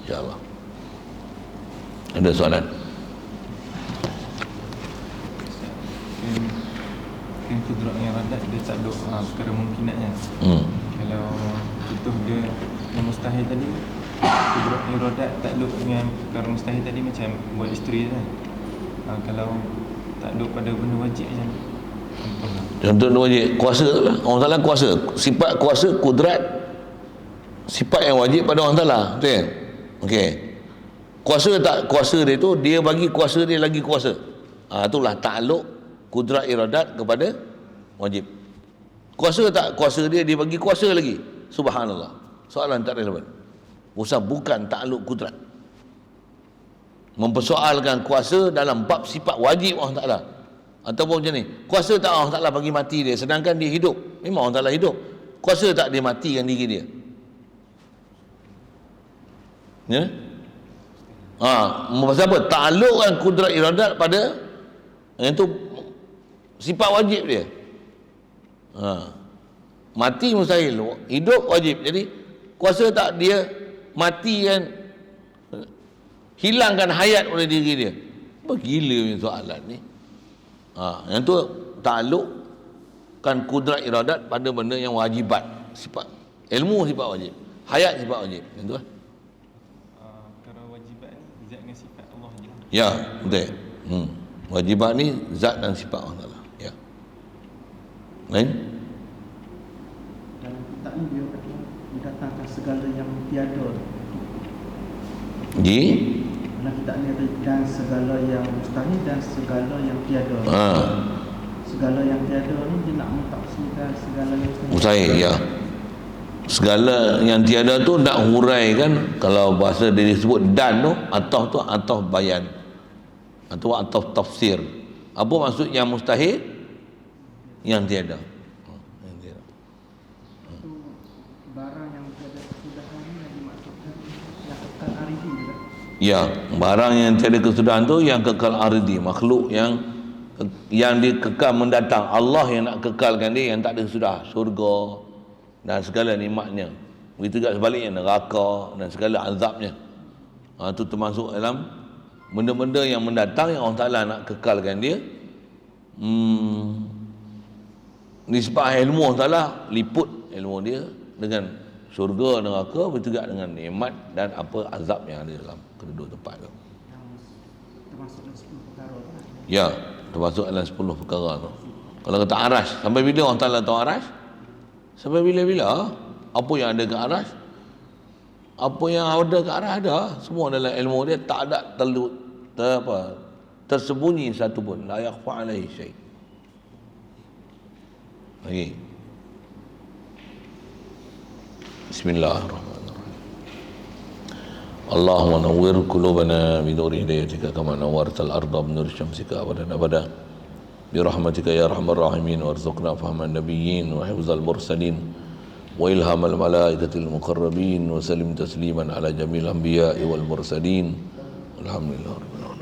S1: insyaAllah. Ada soalan?
S2: Kan kudrat yang radat dia tak ada perkara mungkinatnya. Kalau contoh dia yang mustahil tadi, kudrat yang radat tak ada dengan perkara mustahil tadi macam buat isteri kan. Kalau tak ada pada benda wajib macam
S1: contoh wajib, kuasa tu lah. Allah Ta'ala kuasa, sifat kuasa, kudrat, sifat yang wajib pada Allah Ta'ala, betul kan? Okey, kuasa tak kuasa dia tu, dia bagi kuasa dia lagi kuasa. Itulah takluk kudrat iradat kepada wajib. Kuasa tak kuasa dia bagi kuasa lagi. Subhanallah, soalan tak relevan. Bukan takluk kudrat, mempersoalkan kuasa dalam bab sifat wajib Allah Ta'ala. Ataupun macam ni, kuasa tak Allah Ta'ala bagi mati dia sedangkan dia hidup? Memang Allah Ta'ala hidup. Kuasa tak dia matikan diri dia? Ya? Pasal apa? Taklukkan kudrat iradat pada yang tu sifat wajib dia. Mati mustahil, hidup wajib. Jadi kuasa tak dia matikan, hilangkan hayat oleh diri dia? Apa gila punya soalan ni. Yang tu taklukkan kudrat iradat pada benda yang wajibat, sifat ilmu sifat wajib, hayat sifat wajib. Yang tu lah.
S2: Kalau wajibat ni zat dengan sifat Allah je.
S1: Ya, betul. Wajibat ni zat dan sifat Allah Ta'ala. Ya. Lain?
S3: Dalam kitab ni dia kata mendatangkan segala yang tiada.
S1: Di
S3: Dalam kitab ni ada dan segala yang mustahil dan segala yang tiada. Segala yang tiada ni dia nak mentafsirkan segala yang
S1: mustahil, ya. Segala yang tiada tu nak huraikan, kalau bahasa dia disebut dan tu, atau bayan atau tafsir. Apa maksud yang mustahil? Yang tiada.
S3: Itu barang yang tiada kesudahan ni yang dimaksudkan yang kekal aridi juga.
S1: Ya, barang yang tiada kesudahan tu yang kekal aridi, makhluk yang dikekal mendatang. Allah yang nak kekalkan dia, yang tak ada sudah, syurga dan segala nikmatnya. Begitu juga sebaliknya, neraka dan segala azabnya. Itu termasuk dalam benda-benda yang mendatang yang Allah Ta'ala nak kekalkan dia. Nisbah ilmu Allah Ta'ala, liput ilmu dia dengan syurga, neraka, begitu juga dengan nikmat dan apa azab yang ada dalam kedua tempat tu.
S3: Termasuk dalam 10 perkara tu.
S1: Ya, termasuk dalam 10 perkara tu. Kalau kata arash, sampai bila Allah Ta'ala tahu arash? Sampai bila-bila. Apa yang ada ke arash, apa yang ada ke arash ada. Semua dalam ilmu dia, tak ada tersembunyi satu pun. La yakhfa alaihi syai'. Lagi. Bismillahirrahmanirrahim. Allahumma nawwir qulubana bi nuri hidayatika kama nawwartal arda bi nuri syamsika abadan abada. Bi rahmatika ya arhamar rahimin warzuqna fahman nabiyyin wa hifzal mursalin wa ilhamal malaikatil muqarrabin wa sallim tasliman ala jamil anbiya'i wal mursalin. Alhamdulillah rabbil alamin.